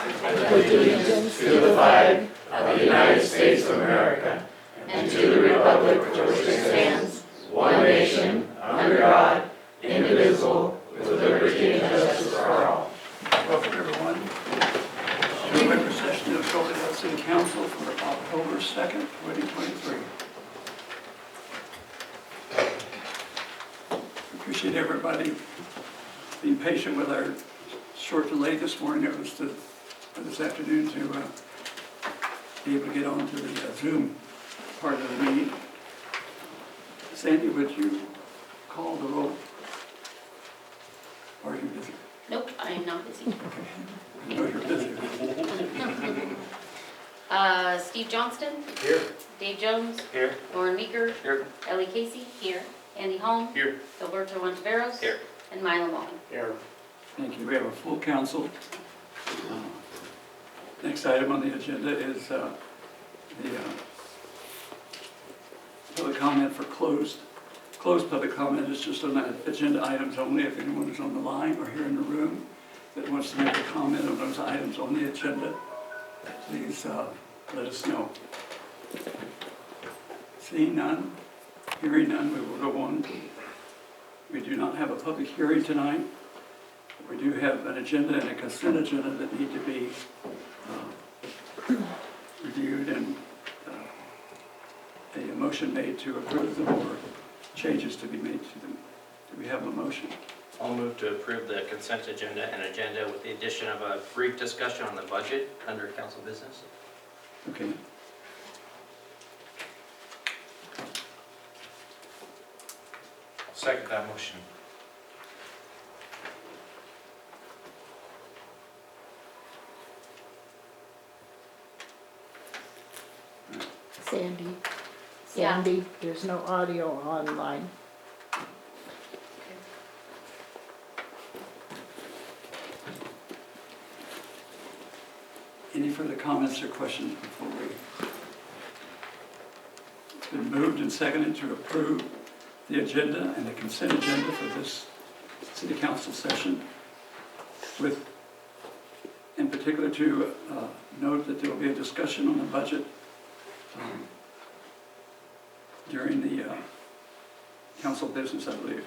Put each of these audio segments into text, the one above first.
allegiance to the flag of the United States of America and to the republic for which it stands, one nation, under God, indivisible, with liberty and justice for all. Welcome, everyone, to the regular session of Goldendale City Council for October 2nd, 2023. Appreciate everybody being patient with our short delay this morning. It was this afternoon to be able to get on to the Zoom part of the meeting. Sandy, would you call the roll? Or are you busy? Nope, I am not busy. Okay. I know you're busy. Steve Johnston? Here. Dave Jones? Here. Lauren Meeker? Here. Ellie Casey? Here. Andy Holm? Here. Alberto Monteveros? Here. And Milo Mullen. Here. Thank you. We have a full council. Next item on the agenda is the public comment for closed. Closed public comment is just on the agenda items only. If anyone is on the line or here in the room that wants to make a comment on those items on the agenda, please let us know. Seeing none, hearing none, we will go on. We do not have a public hearing tonight. We do have an agenda and a consent agenda that need to be reviewed and a motion made to approve them or changes to be made to them. Do we have a motion? I'll move to approve the consent agenda and agenda with the addition of a brief discussion on the budget under council business. Okay. Second that motion. Sandy, there's no audio online. Any further comments or questions before we? It's been moved and seconded to approve the agenda and the consent agenda for this city council session, with, in particular, to note that there will be a discussion on the budget during the council business, I believe.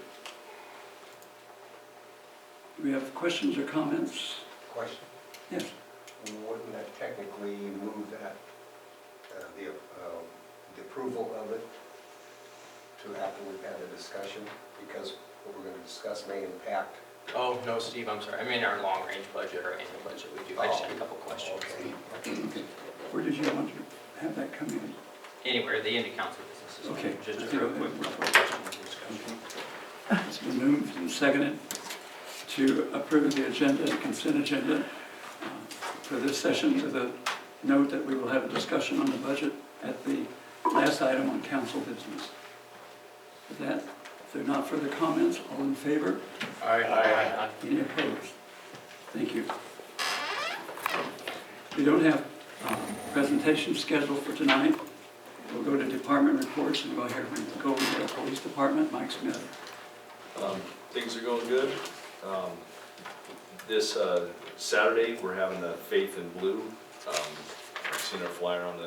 Do we have questions or comments? Question. Yes. Wouldn't that technically move that, the approval of it to after we've had a discussion? Because what we're going to discuss may impact. Oh, no, Steve, I'm sorry. I mean our long-range budget or annual budget we do. I just had a couple questions. Okay. Where did you want to have that come in? Anywhere, the end of council business is Okay. just a real quick discussion. It's been moved and seconded to approve the agenda and consent agenda for this session, with a note that we will have a discussion on the budget at the last item on council business. With that, if there are not further comments, all in favor? Aye. Any opposed? Thank you. We don't have presentation scheduled for tonight. We'll go to department reports and go ahead and go to the police department. Mike Smith. Things are going good. This Saturday, we're having the Faith in Blue. I've seen our flyer on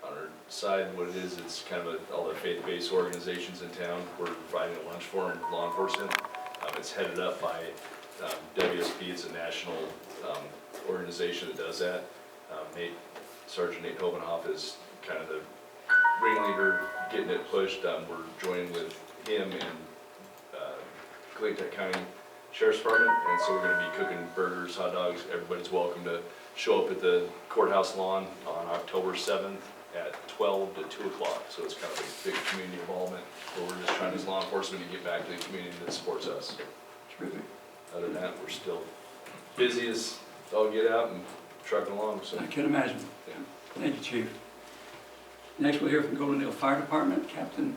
our side. What it is, it's kind of all the faith-based organizations in town. We're providing a lunch for law enforcement. It's headed up by WSP. It's a national organization that does that. Sergeant Nate Hovenhoff is kind of the ringleader getting it pushed. We're joining with him and Clayton County Sheriff's Department, and so we're going to be cooking burgers, hot dogs. Everybody's welcome to show up at the courthouse lawn on October 7th at 12 to 2 o'clock. So it's kind of a big community involvement where we're just trying as law enforcement to get back to the community that supports us. Terrific. Other than that, we're still busy as all get out and trucking along. So I can imagine. yeah. Thank you, Chief. Next, we'll hear from Goldendale Fire Department, Captain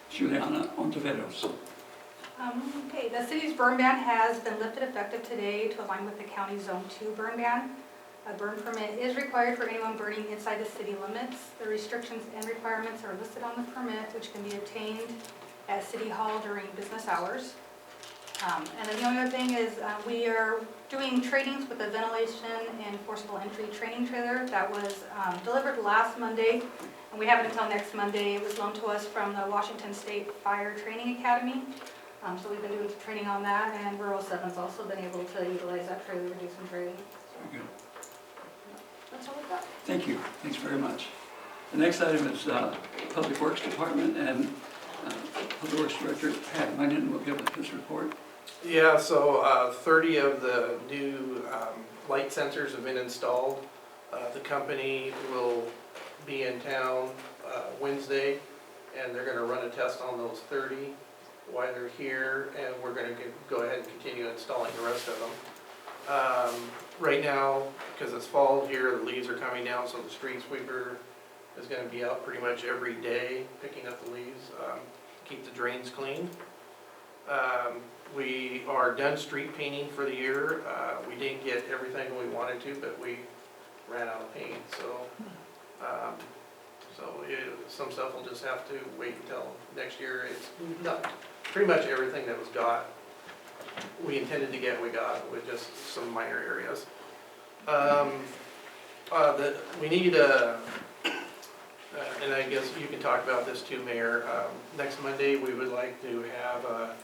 Juliana Ontiveros. Okay, the city's burn ban has been lifted effective today to align with the county Zone 2 burn ban. A burn permit is required for anyone burning inside the city limits. The restrictions and requirements are listed on the permit, which can be obtained at City Hall during business hours. And then the only other thing is we are doing trainings with the ventilation and forcible entry training trailer that was delivered last Monday, and we have it until next Monday. It was loaned to us from the Washington State Fire Training Academy. So we've been doing some training on that, and Rural 7's also been able to utilize that trailer to do some training. Very good. That's all we've got. Thank you. Thanks very much. The next item is Public Works Department, and Public Works Director Pat Minnan will give us his report. Yeah, so 30 of the new light sensors have been installed. The company will be in town Wednesday, and they're going to run a test on those 30 while they're here, and we're going to go ahead and continue installing the rest of them. Right now, because it's fall here, the leaves are coming down, so the street sweeper is going to be out pretty much every day picking up the leaves, keep the drains clean. We are done street painting for the year. We didn't get everything we wanted to, but we ran out of paint, so some stuff will just have to wait until next year. It's not, pretty much everything that was got, we intended to get, we got, with just some minor areas. We need and I guess you can talk about this too, Mayor. Next Monday, we would like to have a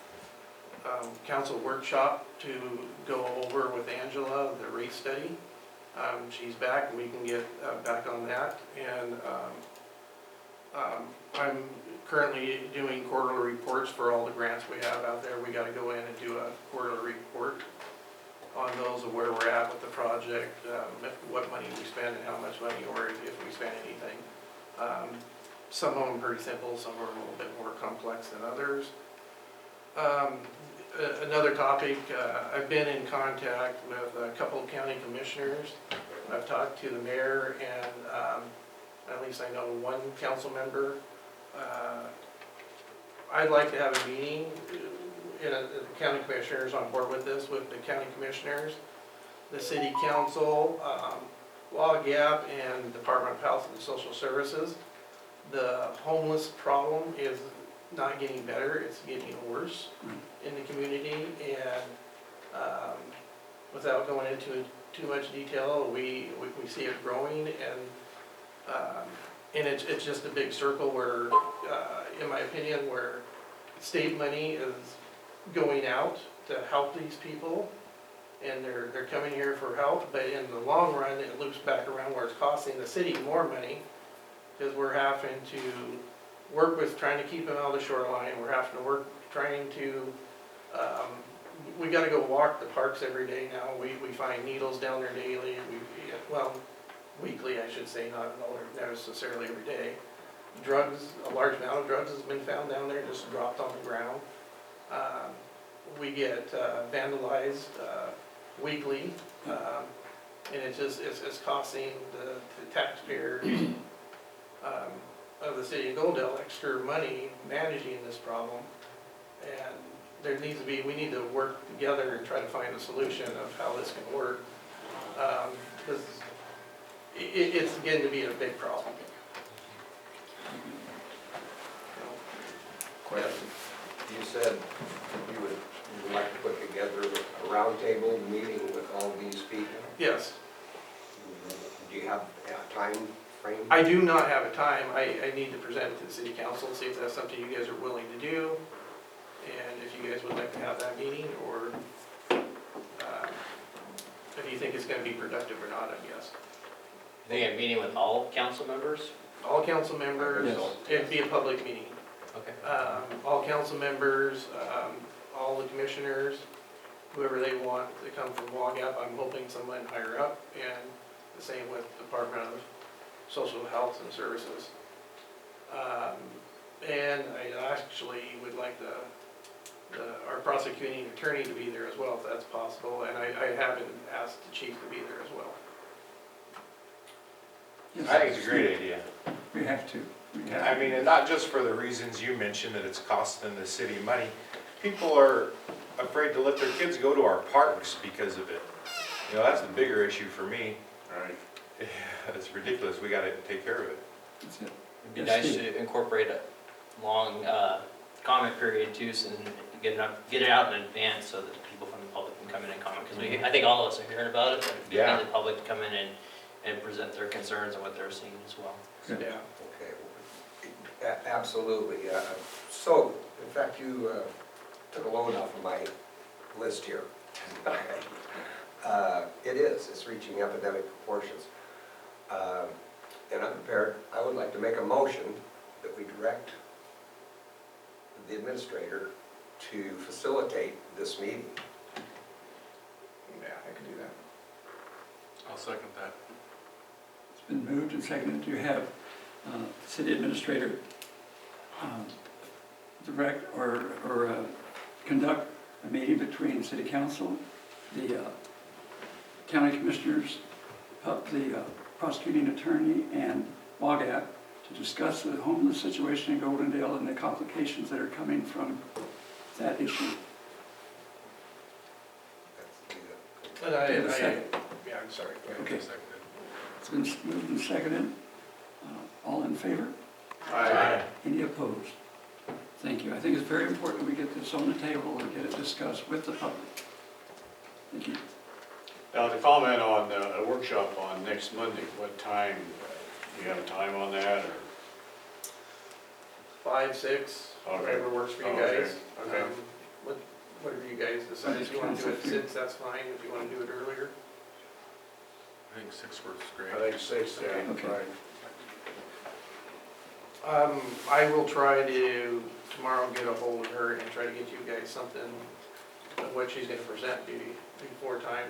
council workshop to go over with Angela the rate study. She's back, and we can get back on that. And I'm currently doing quarterly reports for all the grants we have out there. We got to go in and do a quarterly report on those of where we're at with the project, what money we spend and how much money, or if we spend anything. Some of them are pretty simple, some are a little bit more complex than others. Another topic, I've been in contact with a couple of county commissioners. I've talked to the mayor and at least I know one council member. I'd like to have a meeting, the county commissioners on board with this, with the county commissioners, the city council, Law Gap, and Department of Health and Social Services. The homeless problem is not getting better, it's getting worse in the community, and without going into too much detail, we see it growing, and it's just a big circle where, in my opinion, where state money is going out to help these people, and they're coming here for help, but in the long run, it loops back around where it's costing the city more money, because we're having to work with trying to keep them out of the shoreline. We're having to work trying to, we got to go walk the parks every day now. We find needles down there daily, weekly I should say, not necessarily every day. Drugs, a large amount of drugs has been found down there, just dropped on the ground. We get vandalized weekly, and it's costing the taxpayers of the city of Goldendale extra money managing this problem. And there needs to be, we need to work together and try to find a solution of how this can work. Because it's getting to be a big problem. Question. You said you would like to put together a roundtable meeting with all these people. Yes. Do you have a time frame? I do not have a time. I need to present it to the city council, see if that's something you guys are willing to do, and if you guys would like to have that meeting, or if you think it's going to be productive or not, I guess. They have a meeting with all council members? All council members, Yes. it'd be a public meeting. Okay. All council members, all the commissioners, whoever they want to come from WAGAP. I'm hoping someone higher up, and the same with Department of Social Health and Services. And I actually would like our prosecuting attorney to be there as well, if that's possible, and I haven't asked the chief to be there as well. Yes. I think it's a great idea. We have to. I mean, and not just for the reasons you mentioned, that it's costing the city money. People are afraid to let their kids go to our parks because of it. You know, that's the bigger issue for me. Right. It's ridiculous, we gotta take care of it. That's it. It'd be Yes, nice Steve. to incorporate a long comment period too, so get it out in advance so that people from the public can come in and comment, because I think all of us are hearing about it, but we Yeah. need the public to come in and present their concerns and what they're seeing as well. Yeah. Okay, absolutely. So, in fact, you took a load off of my list here. It's reaching epidemic proportions. And unprepared, I would like to make a motion that we direct the administrator to facilitate this meeting. Yeah, I can do that. I'll second that. It's been moved and seconded to have city administrator direct or conduct a meeting between city council, the county commissioners, the prosecuting attorney, and WAGAT to discuss the homeless situation in Goldendale and the complications that are coming from that issue. And Do you have a second? yeah, I'm sorry. Okay. It's been moved and seconded. All in favor? Aye. Any opposed? Thank you. I think it's very important we get this on the table and get it discussed with the public. Thank you. Now, to comment on a workshop on next Monday, what time, do you have a time on that, or? 5, 6, Okay. whatever works for you Okay. guys. Okay. Whatever you guys decide. If you want to do it at 6, that's fine. If you want to do it earlier. I think 6 works great. I think 6, yeah, Okay. right. I will try to, tomorrow, get a hold of her and try to get you guys something of what she's gonna present before time,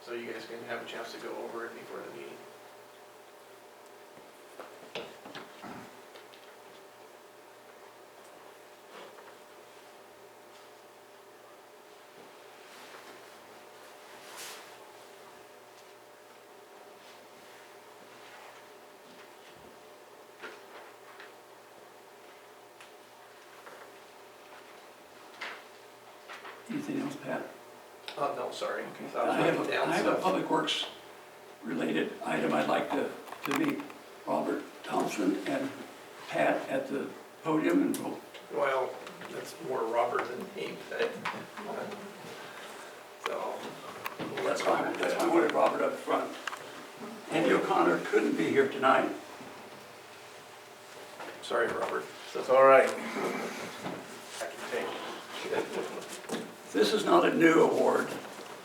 so you guys can have a chance to go over it before the meeting. Anything else, Pat? No, sorry. Okay. I was I have writing down a stuff. public works related item. I'd like to meet Robert Thompson and Pat at the podium, and we'll Well, that's more Robert than me, but, so. That's why I wanted Robert up front. Andy O'Connor couldn't be here tonight. Sorry, Robert. That's all right. I can take it. This is not a new award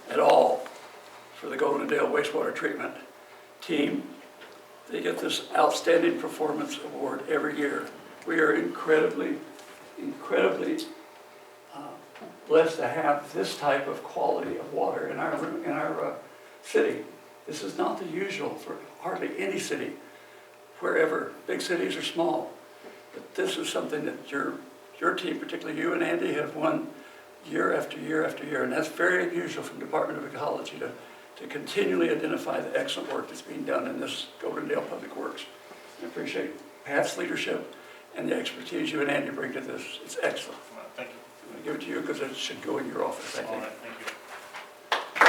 at all for the Goldendale wastewater treatment team. They get this outstanding performance award every year. We are incredibly blessed to have this type of quality of water in our city. This is not the usual for hardly any city, wherever, big cities or small. But this is something that your team, particularly you and Andy, have won year after year after year, and that's very unusual from the Department of Ecology to continually identify the excellent work that's being done in this Goldendale Public Works. I appreciate Pat's leadership and the expertise you and Andy bring to this. It's excellent. Well, thank you. I'm going to give it to you because it should go in your office, I All think. right, thank you.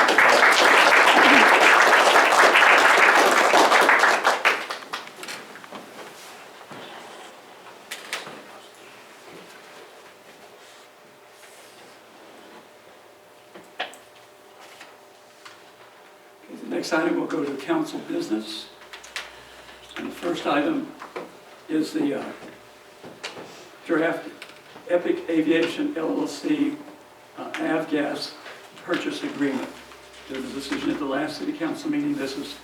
Okay, the next item will go to council business. And the first item is the draft Epic Aviation LLC avgas purchase agreement. There was a decision at the last city council meeting. This is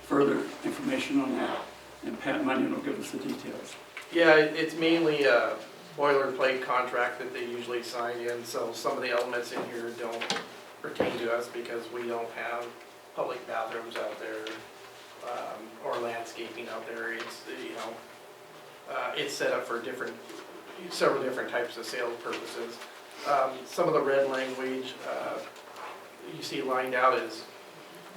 further information on that. And Pat Munyon will give us the details. Yeah, it's mainly a boilerplate contract that they usually sign in, so some of the elements in here don't pertain to us because we don't have public bathrooms out there, or landscaping out there. It's, it's set up for several different types of sales purposes. Some of the red language you see lined out is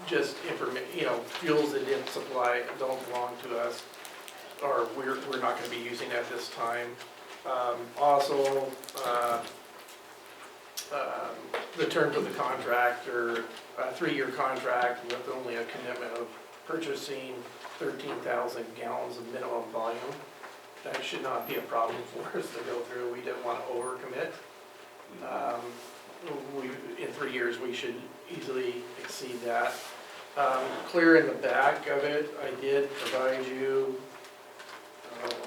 just fuels that didn't supply, don't belong to us, or we're not going to be using at this time. Also, the terms of the contract are a 3-year contract with only a commitment of purchasing 13,000 gallons of minimum volume. That should not be a problem for us to go through. We didn't want to overcommit. In 3 years, we should easily exceed that. Clear in the back of it, I did provide you, let me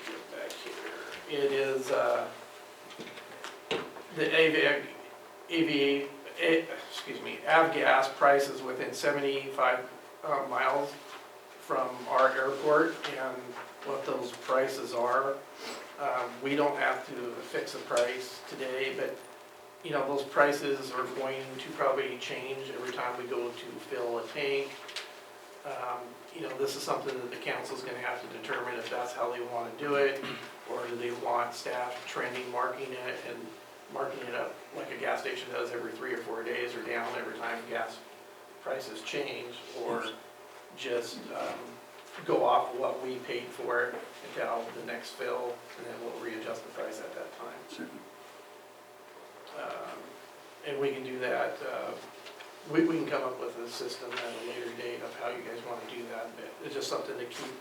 get back here. It is the avgas prices within 75 miles from our airport and what those prices are. We don't have to fix a price today, but you know, those prices are going to probably change every time we go to fill a tank. You know, this is something that the council's gonna have to determine if that's how they wanna do it, or do they want staff trending, marking it, and marking it up like a gas station does every 3 or 4 days, or down every time gas prices change, or just go off of what we paid for it until the next fill, and then we'll readjust the price at that time. Certainly. And we can do that, we can come up with a system at a later date of how you guys want to do that, but it's just something to keep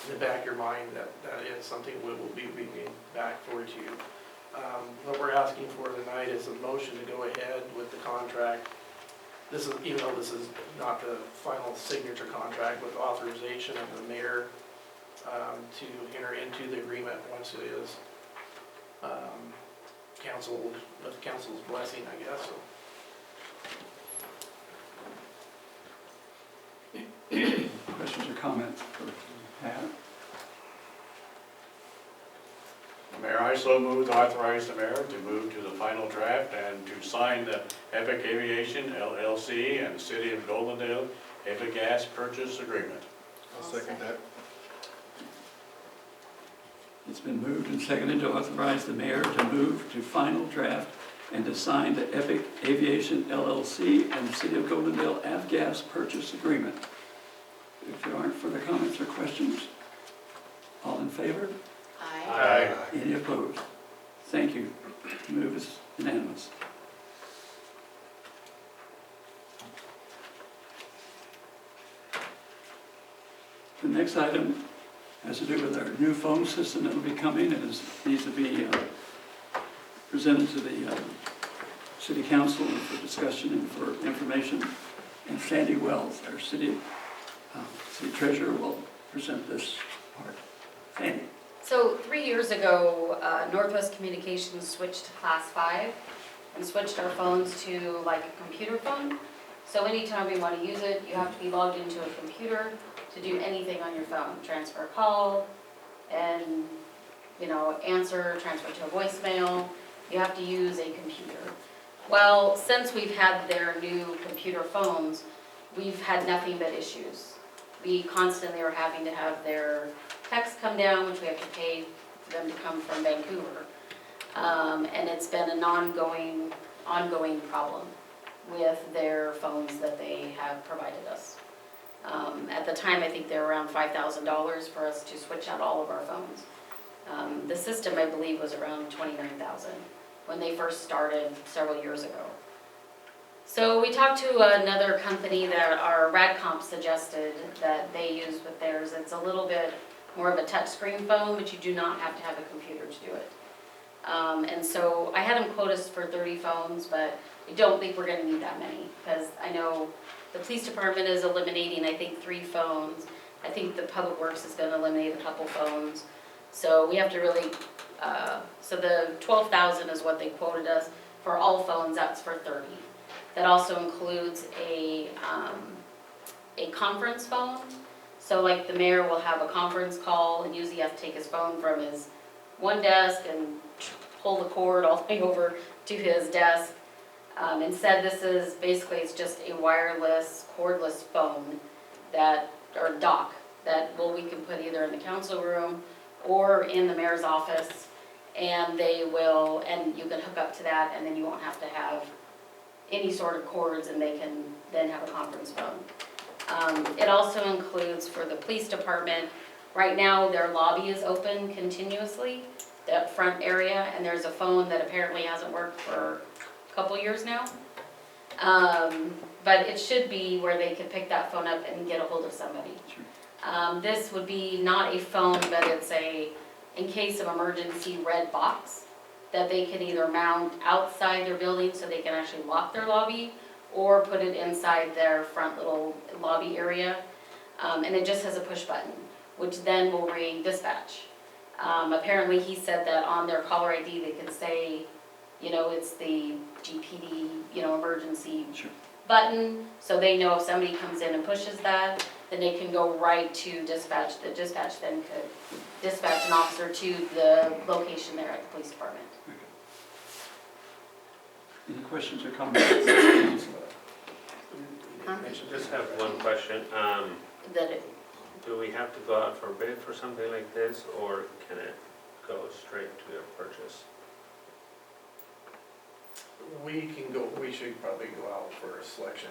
in the back of your mind that is something we will be bringing back for you. What we're asking for tonight is a motion to go ahead with the contract. This is, even though this is not the final signature contract, with authorization of the mayor to enter into the agreement once it is with council's blessing, I guess. Questions or comments for Pat? Mayor, I so move to authorize the mayor to move to the final draft and to sign the Epic Aviation LLC and City of Goldendale Epic Gas Purchase Agreement. I'll second that. It's been moved and seconded to authorize the mayor to move to final draft and to sign the Epic Aviation LLC and the City of Goldendale avgas purchase agreement. If there aren't further comments or questions, all in favor? Aye. Any opposed? Thank you. Move is unanimous. The next item has to do with our new phone system that will be coming and needs to be presented to the City Council for discussion and for information. And Sandy Wells, our city treasurer, will present this part. Sandy. So 3 years ago, Northwest Communications switched to Class 5 and switched our phones to like a computer phone. So anytime we want to use it, you have to be logged into a computer to do anything on your phone. Transfer a call and, you know, answer, transfer to a voicemail. You have to use a computer. Well, since we've had their new computer phones, we've had nothing but issues. We constantly are having to have their texts come down, which we have to pay for them to come from Vancouver. And it's been an ongoing problem with their phones that they have provided us. At the time, I think they were around $5,000 for us to switch out all of our phones. The system, I believe, was around $29,000 when they first started several years ago. So we talked to another company that our RadComp suggested that they use with theirs. It's a little bit more of a touchscreen phone, but you do not have to have a computer to do it. And so I had them quote us for 30 phones, but I don't think we're going to need that many, because I know the police department is eliminating, I think, 3 phones. I think the Public Works is going to eliminate a couple phones. So we have to really, so the $12,000 is what they quoted us for all phones. That's for 30. That also includes a conference phone. So like the mayor will have a conference call and usually has to take his phone from his one desk and pull the cord all the way over to his desk. Instead, this is basically, it's just a wireless, cordless phone that, or dock, that we can put either in the council room or in the mayor's office, and they will, and you can hook up to that, and then you won't have to have any sort of cords, and they can then have a conference phone. It also includes for the police department, right now their lobby is open continuously, that front area, and there's a phone that apparently hasn't worked for a couple years now. But it should be where they could pick that phone up and get a hold of somebody. This would be not a phone, but it's a, in case of emergency, red box. that they can either mount outside their building so they can actually lock their lobby, or put it inside their front little lobby area. And it just has a push button, which then will ring dispatch. Apparently he said that on their caller ID, they can say, you know, it's the GPD, you know, emergency Sure. button, so they know if somebody comes in and pushes that, then they can go right to dispatch. The dispatch then could dispatch an officer to the location there at the police department. Any questions or comments? Huh? I just have one question. That it, Do we have to go out for bid for something like this, or can it go straight to a purchase? We should probably go out for a selection.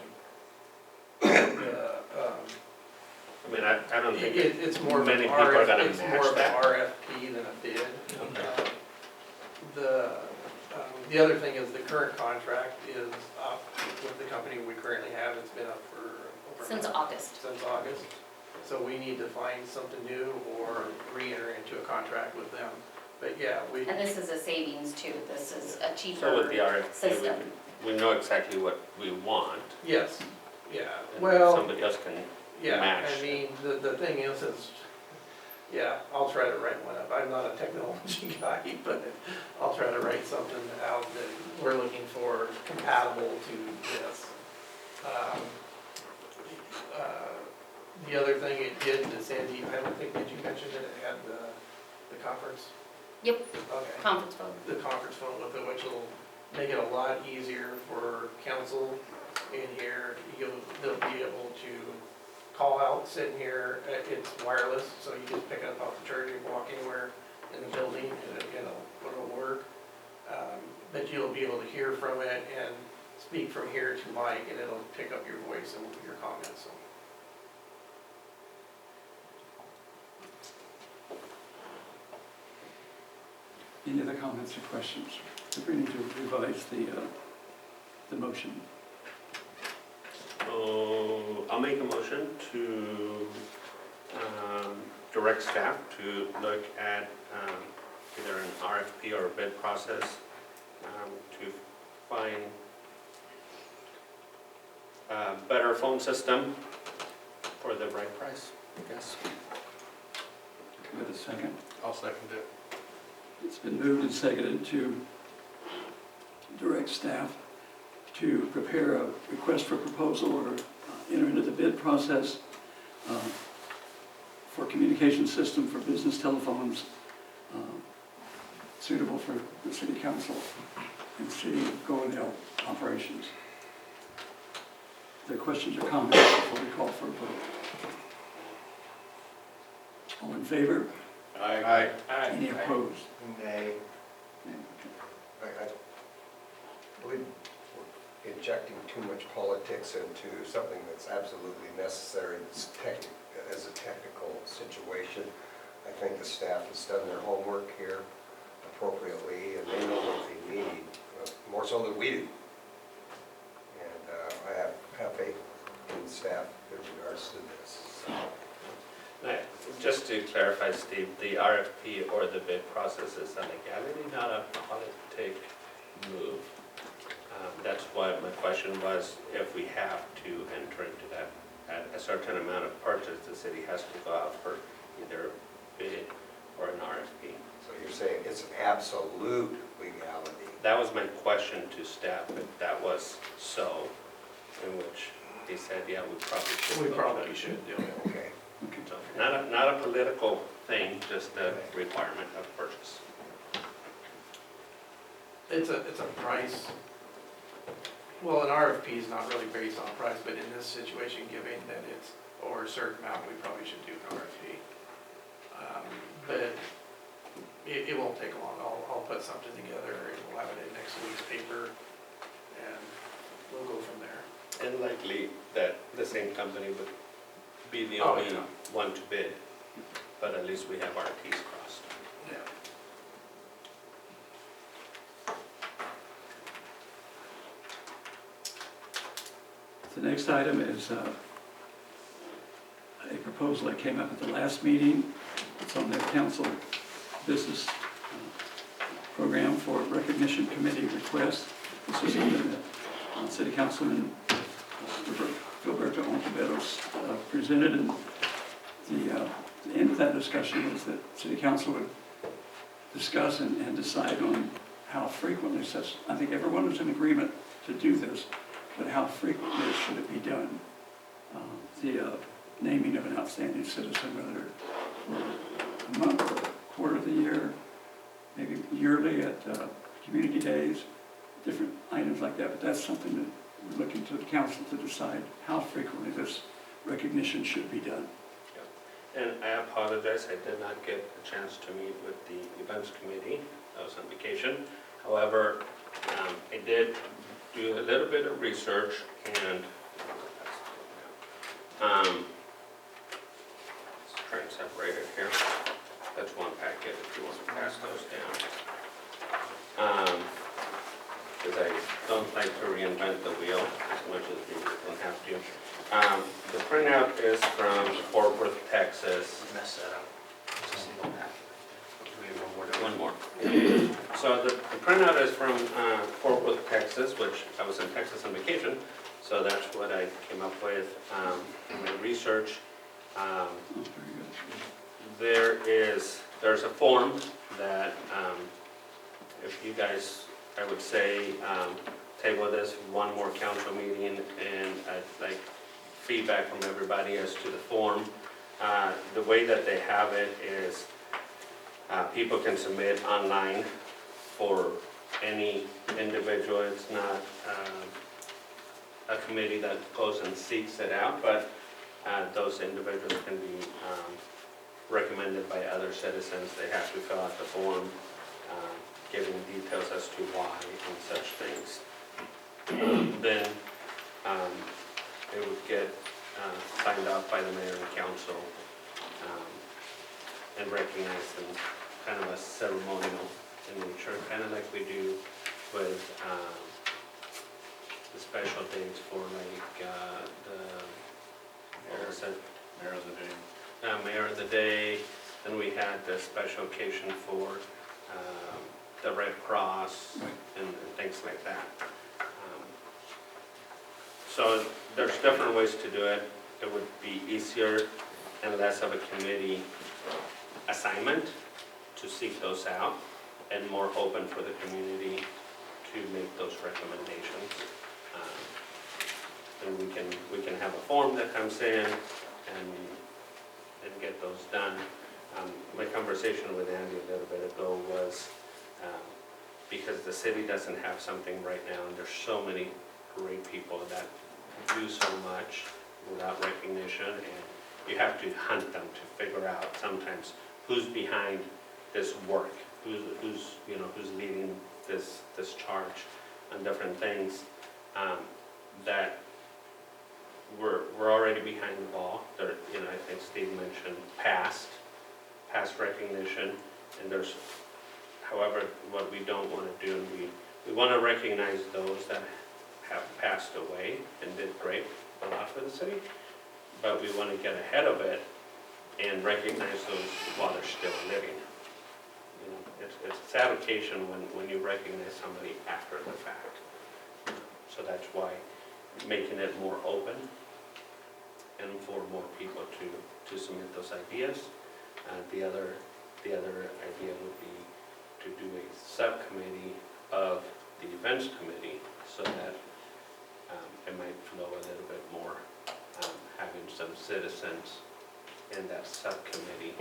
I mean, I don't think It's more of many an people are gonna it's match more of an that. RFP than a bid. The other thing is the current contract is up with the company we currently have. It's been up for over a since month. August. Since August. So we need to find something new or re-enter into a contract with them. But yeah, And this is a savings too, this is a so with cheaper the RFP, system. we know exactly what we want, yes, yeah, and well, somebody else can yeah, match. I mean, the thing is, yeah, I'll try to write one up. I'm not a technology guy, but I'll try to write something out that we're looking for compatible to this. The other thing it did, Sandy, I don't think, did you mention that it had the conference? Yep, Okay. conference phone. The conference phone with it, which will make it a lot easier for council in here. They'll be able to call out, sitting here, it's wireless, so you just pick it up off the charger, you walk anywhere in the building, and it'll work. But you'll be able to hear from it and speak from here to Mike, and it'll pick up your voice and your comments, so. Any other comments or questions? If we need to revise the motion. So I'll make a motion to direct staff to look at either an RFP or a bid process to find a better phone system for the right price, I guess. With a second. I'll second it. It's been moved and seconded to direct staff to prepare a request for proposal or enter into the bid process for communication system for business telephones suitable for the city council and city of Goldendale operations. Are there questions or comments before we call for a vote? All in favor? Aye. Any opposed? Nay. Okay. I believe we're injecting too much politics into something that's absolutely necessary as a technical situation. I think the staff has done their homework here appropriately, and they know what they need, more so than we do. And I have faith in staff in regards to this. So. Just to clarify, Steve, the RFP or the bid process is a legality, not a politic move. That's what my question was, if we have to enter into that, at a certain amount of purchase, the city has to go out for either a bid or an RFP. So you're saying it's an absolute legality? That was my question to staff, if that was so, in which they said, yeah, we probably should. We go probably to- should do it. Okay. So, not a political thing, just a requirement of purchase. It's a price. Well, an RFP is not really based on price, but in this situation, given that it's over a certain amount, we probably should do an RFP. But it won't take long. I'll put something together and we'll have it in next week's paper and we'll go from there. And likely that the same company would be the Oh, only yeah. one to bid, but at least we have our T's crossed. Yeah. The next item is a proposal that came up at the last meeting. It's on the council business program for recognition committee request. This is something that City Councilman Gilberto Ontiveros presented, and the end of that discussion was that City Council would discuss and decide on how frequently such, I think everyone was in agreement to do this, but how frequently should it be done? The naming of an outstanding citizen, whether for a month or a quarter of the year, maybe yearly at community days, different items like that, but that's something that we're looking to the council to decide how frequently this recognition should be done. And I apologize, I did not get a chance to meet with the events committee. I was on vacation. However, I did do a little bit of research and let's try and separate it here. That's one packet if you want to pass those down. Because I don't like to reinvent the wheel as much as we don't have to. The printout is from Fort Worth, Texas. Mess that up. It's a single packet. Do we have one more? One more. So the printout is from Fort Worth, Texas, which I was in Texas on vacation, so that's what I came up with in my research. Oh, very good. There's a form that if you guys, I would say, table this one more council meeting, and I'd like feedback from everybody as to the form. The way that they have it is people can submit online for any individual. It's not a committee that goes and seeks it out, but those individuals can be recommended by other citizens. They have to fill out the form, giving details as to why and such things. Then it would get signed off by the mayor and council and recognized in kind of a ceremonial in nature, kind of like we do with the special dates for like Mayor of the Day. Mayor of the Day. Then we had the special occasion for the Red Cross and things like that. So there's different ways to do it. It would be easier and less of a committee assignment to seek those out, and more open for the community to make those recommendations. And we can have a form that comes in and get those done. My conversation with Andy a little bit ago was because the city doesn't have something right now, and there's so many great people that do so much without recognition, and you have to hunt them to figure out sometimes who's behind this work, who's leading this charge on different things. That we're already behind the ball. There, I think Steve mentioned past recognition, and there's, however, what we don't want to do, we want to recognize those that have passed away and did great a lot for the city, but we want to get ahead of it and recognize those while they're still living. It's a sad occasion when you recognize somebody after the fact. So that's why making it more open and for more people to submit those ideas. The other idea would be to do a subcommittee of the events committee, so that it might flow a little bit more, having some citizens in that subcommittee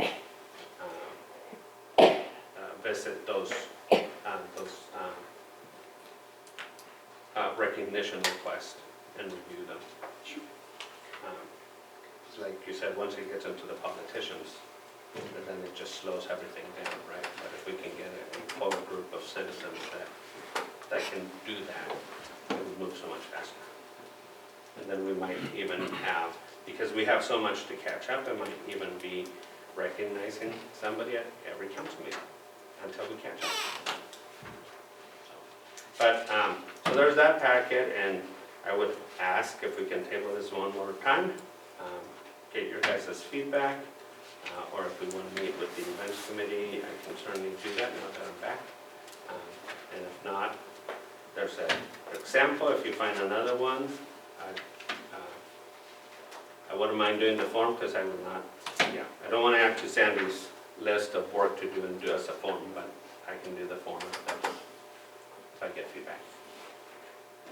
visit those recognition requests and review them. Sure. Like you said, once it gets into the politicians, then it just slows everything down, right? But if we can get a core group of citizens that can do that, it would move so much faster. And then we might even have, because we have so much to catch up, it might even be recognizing somebody at every council meeting until we catch up. So there's that packet, and I would ask if we can table this one more time, get your guys' feedback, or if we want to meet with the events committee, I can certainly do that now that I'm back. And if not, there's an example, if you find another one, I wouldn't mind doing the form, because I would not, I don't want to add to Sandy's list of work to do and do as a form, but I can do the form if I get feedback.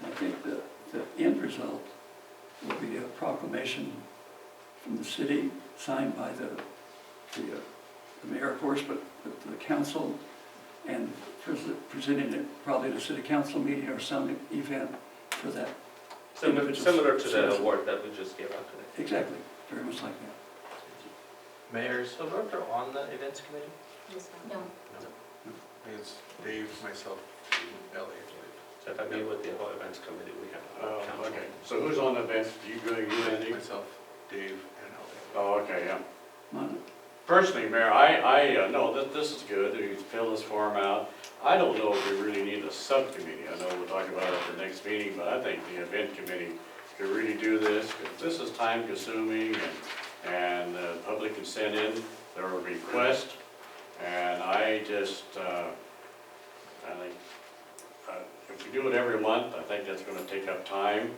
I think the end result will be a proclamation from the city, signed by the mayor, of course, but the council, and presenting it probably at a city council meeting or some event for that. Similar to the award that we just gave out today. Exactly, very much like that. Mayor, is Roberto on the events committee? No. It's Dave, myself, and Ellie, So if I meet with the whole events committee, we have. Oh, okay. So who's on the bench? You, Andy? myself, Dave, and Ellie. Oh, okay, yeah. Mon- Personally, Mayor, no, this is good, you fill this form out. I don't know if we really need a subcommittee. I know we'll talk about it at the next meeting, but I think the event committee could really do this, because this is time consuming, and the public can send in their request. And I just, I think, if we do it every month, I think that's gonna take up time.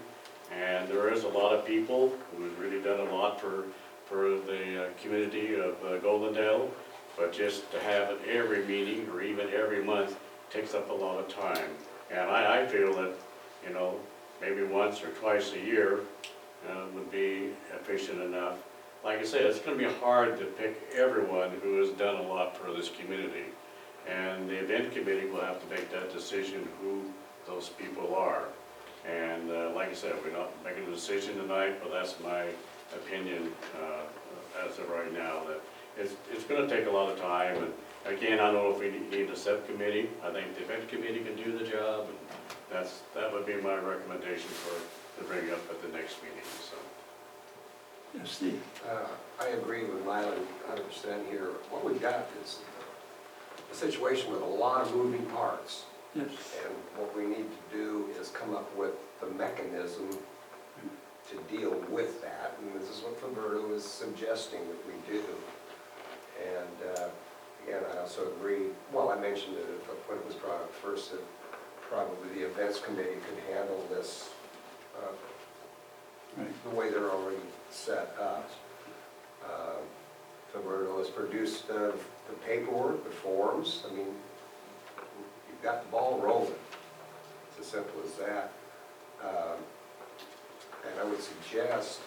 And there is a lot of people who have really done a lot for the community of Goldendale, but just to have it every meeting or even every month takes up a lot of time. And I feel that, you know, maybe once or twice a year would be efficient enough. Like I said, it's going to be hard to pick everyone who has done a lot for this community. And the event committee will have to make that decision who those people are. And like I said, we're not making a decision tonight, but that's my opinion as of right now, that it's going to take a lot of time. And again, I don't know if we need a subcommittee. I think the event committee can do the job, and that would be my recommendation to bring up at the next meeting. So. Yes, Steve. I agree with Mylan 100% here. What we've got is a situation with a lot of moving parts. Yes. And what we need to do is come up with the mechanism to deal with that. And this is what Roberto is suggesting that we do. And again, I also agree, well, I mentioned it when it was brought up first, that probably the events committee could handle this the way they're already set up. Roberto has produced the paperwork, the forms. I mean, you've got the ball rolling. It's as simple as that. And I would suggest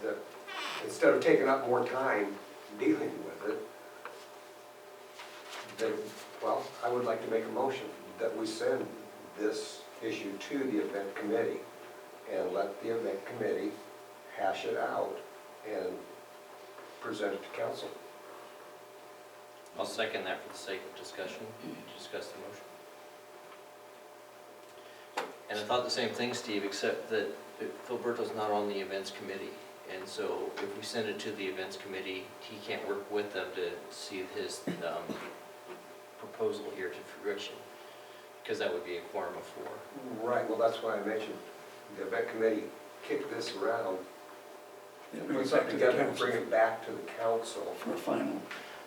that instead of taking up more time dealing with it, that, well, I would like to make a motion that we send this issue to the event committee and let the event committee hash it out and present it to council. I'll second that for the sake of discussion, discuss the motion. And I thought the same thing, Steve, except that Philberto's not on the events committee. And so if we send it to the events committee, he can't work with them to see his proposal here to fruition, because that would be a quorum of 4. Right, well, that's why I mentioned the event committee kick this around, Yeah, put something together and bring it back to the council. for a final.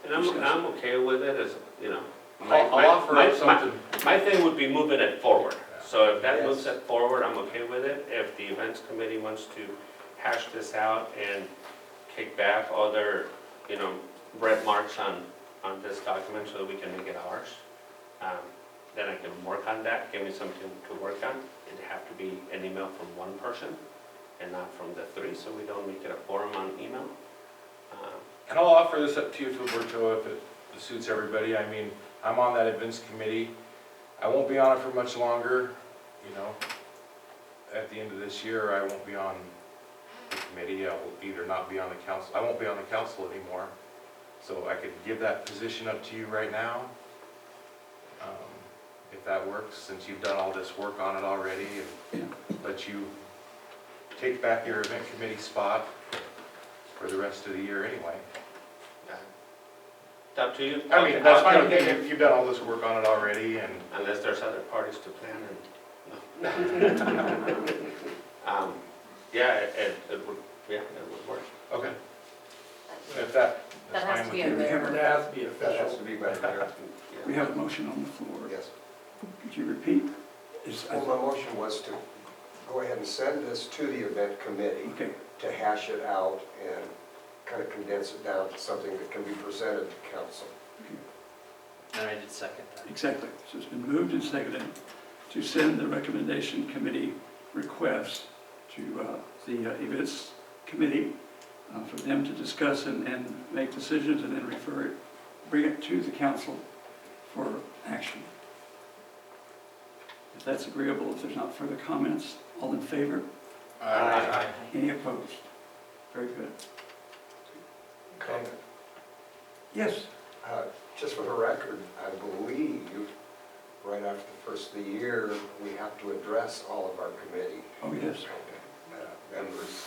And I'm okay with it, as, you know. I'll offer something. My thing would be moving it forward. So if that Yes. moves it forward, I'm okay with it. If the events committee wants to hash this out and kick back other, you know, red marks on this document so that we can make it ours, then I can work on that, give me something to work on. It'd have to be an email from one person and not from the 3, so we don't make it a forum on email. And I'll offer this up to you, Roberto, if it suits everybody. I mean, I'm on that events committee. I won't be on it for much longer, you know. At the end of this year, I won't be on the committee. I will either not be on the council. I won't be on the council anymore. So I could give that position up to you right now, if that works, since you've done all this work on it already, and let you take back your event committee spot for the rest of the year anyway. It's up to you. I mean, that's fine, you've done all this work on it already, and Unless there's other parties to plan and, yeah, it would work. okay. If that That has to be a fine with you. mayor. That has to be That has official. to be by mayor. We have a motion on the floor. Yes. Could you repeat? Well, my motion was to go ahead and send this to the event committee Okay, to hash it out and kind of condense it down to something that can be presented to council. And I did second that. exactly. So it's been moved and seconded to send the recommendation committee request to the events committee for them to discuss and make decisions and then refer it, bring it to the council for action. If that's agreeable, if there's not further comments, all in favor? Aye. Any opposed? Very good. Comment. Yes, Just for the record, I believe, right after the first of the year, we have to address all of our committee oh yes. members.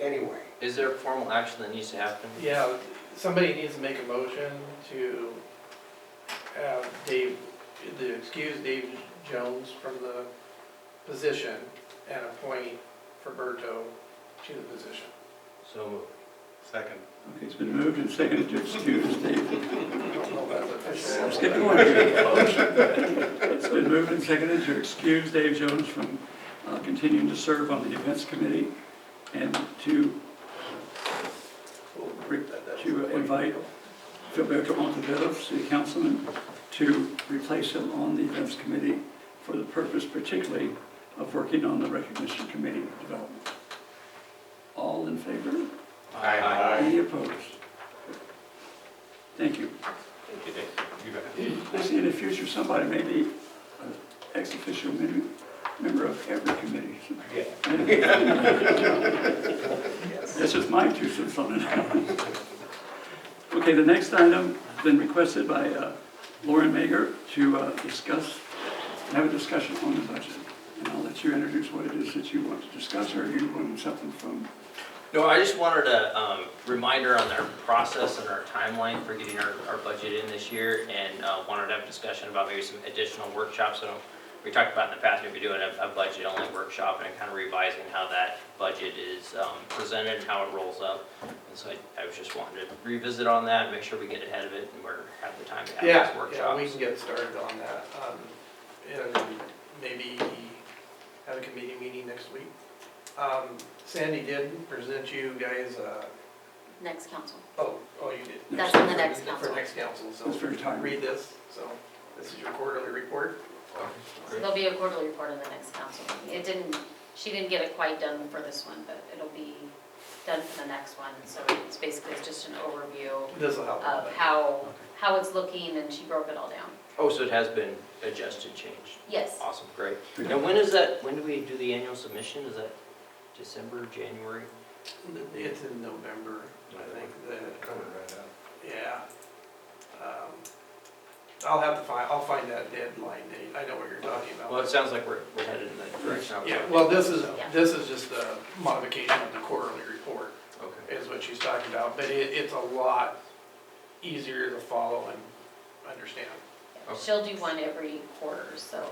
Anyway, Is there formal action that needs to happen? Yeah, somebody needs to make a motion to have Dave, to excuse Dave Jones from the position and appoint Roberto to the position. So moved. Second. Okay, it's been moved and seconded to excuse Dave. I don't know if that's official. Let's get going here. It's been moved and seconded to excuse Dave Jones from continuing to serve on the events committee and to invite Gilberto Montevideo, city councilman, to replace him on the events committee for the purpose particularly of working on the recognition committee development. All in favor? Aye. Any opposed? Thank you. Thank you, Dave. I see in the future somebody may be an ex officio member of every committee. That's just my 2 cents on it. Okay, the next item has been requested by Lauren Mager to have a discussion on the budget. And I'll let you introduce what it is that you want to discuss, or you want something from. No, I just wanted a reminder on our process and our timeline for getting our budget in this year, and wanted to have a discussion about maybe some additional workshops. So we talked about in the past, maybe doing a budget-only workshop and kind of revising how that budget is presented and how it rolls up. And so I was just wanting to revisit on that, make sure we get ahead of it, and we're have the time to have these Yeah, workshops. we can get started on that, and maybe have a committee meeting next week. Sandy did present you guys, Next council. oh, you did. That's in the next For council. next council, so It's very timely. read this, so this is your quarterly report. So there'll be a quarterly report in the next council meeting. She didn't get it quite done for this one, but it'll be done for the next one. So it's basically just an overview This will help. a of bit. how it's looking, and she broke it all down. Oh, so it has been adjusted, changed. Yes. Awesome, great. And when is that, when do we do the annual submission? Is that December, January? It's in November, I think, coming right up. yeah. I'll find that deadline date, I know what you're talking about. Well, it sounds like we're headed in that direction. Yeah, well, this is Yeah. just a modification of the quarterly report, Okay. is what she's talking about, but it's a lot easier to follow and understand. Okay. She'll do one every quarter, so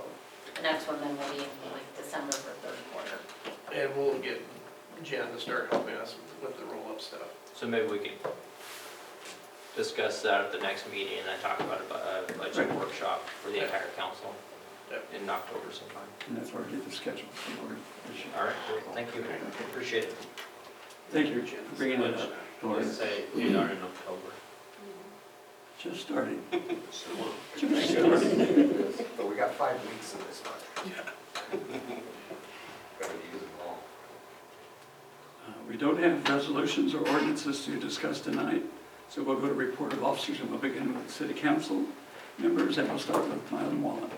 the next one then will be in like December for third quarter. And we'll get Jen to start helping us with the roll-up stuff. So maybe we can discuss that at the next meeting and then talk about a budget workshop for the entire council Yep. in October sometime. And that's where I get the schedule in order this year. All right, great, thank you, appreciate it. Thank you for bringing it up, Lauren. Say, we are in October. Just starting. So, Just starting. but we got 5 weeks in this month. Gotta use them all. We don't have resolutions or ordinances to discuss tonight, so we'll go to report of officers, and we'll begin with city council members, and we'll start with Mylan Wallen.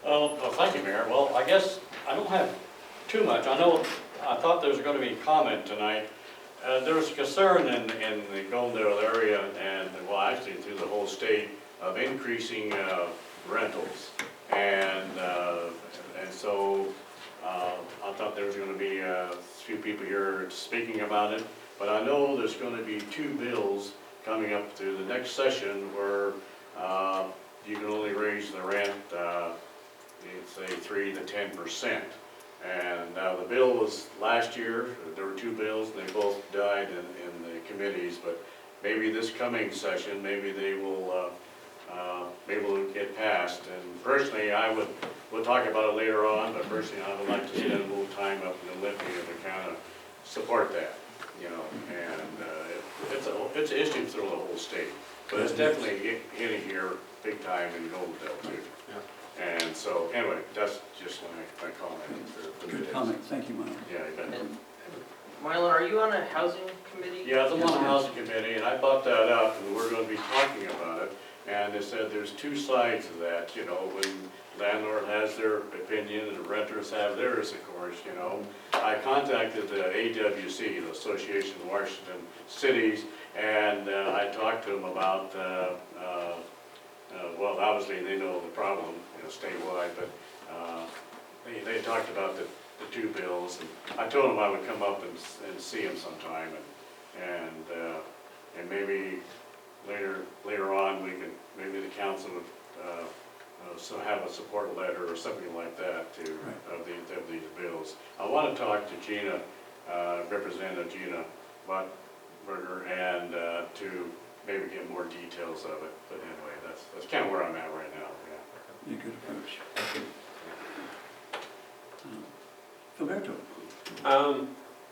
Well, thank you, Mayor. Well, I guess I don't have too much. I thought there was going to be a comment tonight. There was concern in the Goldendale area and, well, actually through the whole state of increasing rentals. And so I thought there was going to be a few people here speaking about it. But I know there's going to be 2 bills coming up to the next session where you can only raise the rent, say 3 to 10%. And the bill was last year, there were 2 bills, and they both died in the committees, but maybe this coming session, maybe they will, maybe we'll get passed. And personally, we'll talk about it later on, but personally, I would like to spend a little time up in Olympia to kind of support that, you know, and it's an issue through the whole state, but it's definitely hitting here big time in Goldendale too. And so, anyway, that's just my comment. Good comment, thank you, Mike. Yeah, you bet. And Marlon, are you on a housing committee? Yeah, I'm on the housing committee, and I brought that up, and we're gonna be talking about it. And they said there's two sides to that, you know, when landlord has their opinion and the renters have theirs, of course, you know. I contacted the AWC, the Association of Washington Cities, and I talked to them about, well, obviously they know the problem, you know, statewide, but they talked about the two bills, and I told them I would come up and see them sometime, and maybe later on, maybe the council would so have a support letter or something like that of these bills. I want to talk to Gina, Representative Gina Buttberger, and to maybe get more details of it. But anyway, that's kind of where I'm at right now. Be a good approach. Gilberto,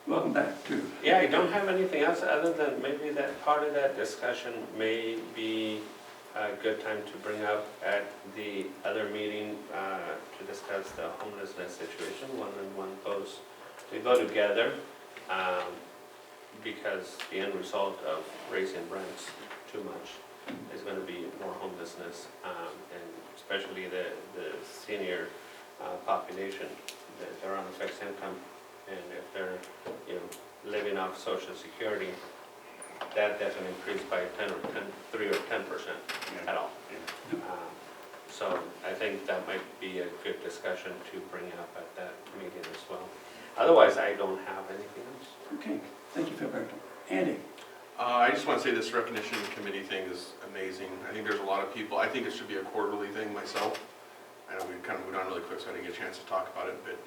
welcome back too. Yeah, I don't have anything else other than maybe that part of that discussion may be a good time to bring up at the other meeting to discuss the homelessness situation. One and one goes, they go together because the end result of raising rents too much is going to be more homelessness, and especially the senior population. They're on a fixed income, and if they're, you know, living off Social Security, that doesn't increase by 3 or 10% at all. So I think that might be a good discussion to bring up at that meeting as well. Otherwise, I don't have anything else. Okay, thank you, Gilberto. Andy? I just want to say this recognition committee thing is amazing. I think there's a lot of people, I think it should be a quarterly thing myself. I know we kind of moved on really quick, so I didn't get a chance to talk about it, but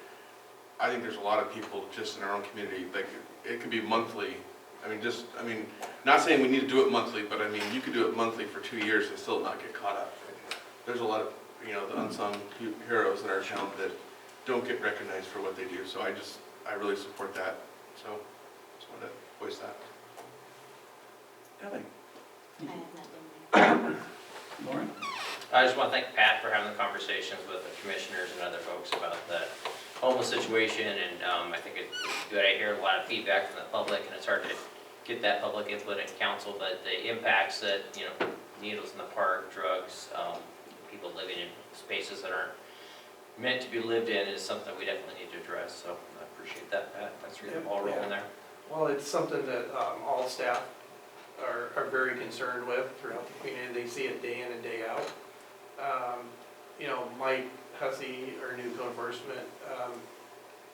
I think there's a lot of people just in our own community, like, it could be monthly. I mean, not saying we need to do it monthly, but I mean, you could do it monthly for 2 years and still not get caught up. There's a lot of, you know, the unsung heroes in our town that don't get recognized for what they do, so I really support that. So, just wanted to voice that. Ellie? I have nothing. Lauren? I just want to thank Pat for having the conversations with the commissioners and other folks about the homeless situation, and I think it's good. I hear a lot of feedback from the public, and it's hard to get that public input at council, but the impacts that, you know, needles in the park, drugs, people living in spaces that aren't meant to be lived in is something we definitely need to address, so I appreciate that, Pat. Thanks for getting the ball rolling there. Well, it's something that all staff are very concerned with throughout the community. They see it day in and day out. You know, Mike Hussey, our new code enforcement,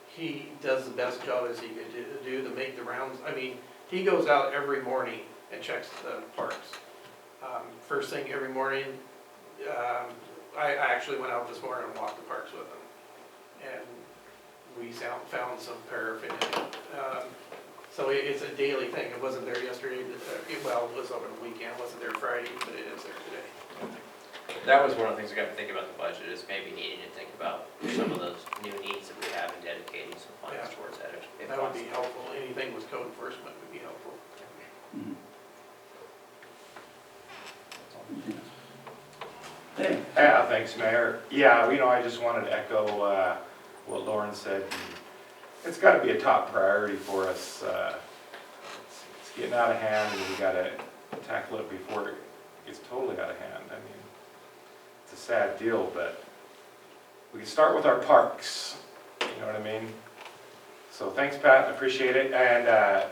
he does the best job as he could do to make the rounds. I mean, he goes out every morning and checks the parks. First thing every morning, I actually went out this morning and walked the parks with him, and we found some paraphernalia. So it's a daily thing. It wasn't there yesterday. Well, it was over the weekend. It wasn't there Friday, but it is there today. That was one of the things I got to think about the budget, is maybe needing to think about some of those new needs that we have and dedicating some funds towards that. If That would be possible. helpful. Anything with code enforcement would be helpful. Mhm. Dave? Yeah, thanks, Mayor. Yeah, you know, I just wanted to echo what Lauren said. It's got to be a top priority for us. It's getting out of hand, and we got to tackle it before it gets totally out of hand. I mean, it's a sad deal, but we can start with our parks. You know what I mean? So thanks, Pat. I appreciate it. And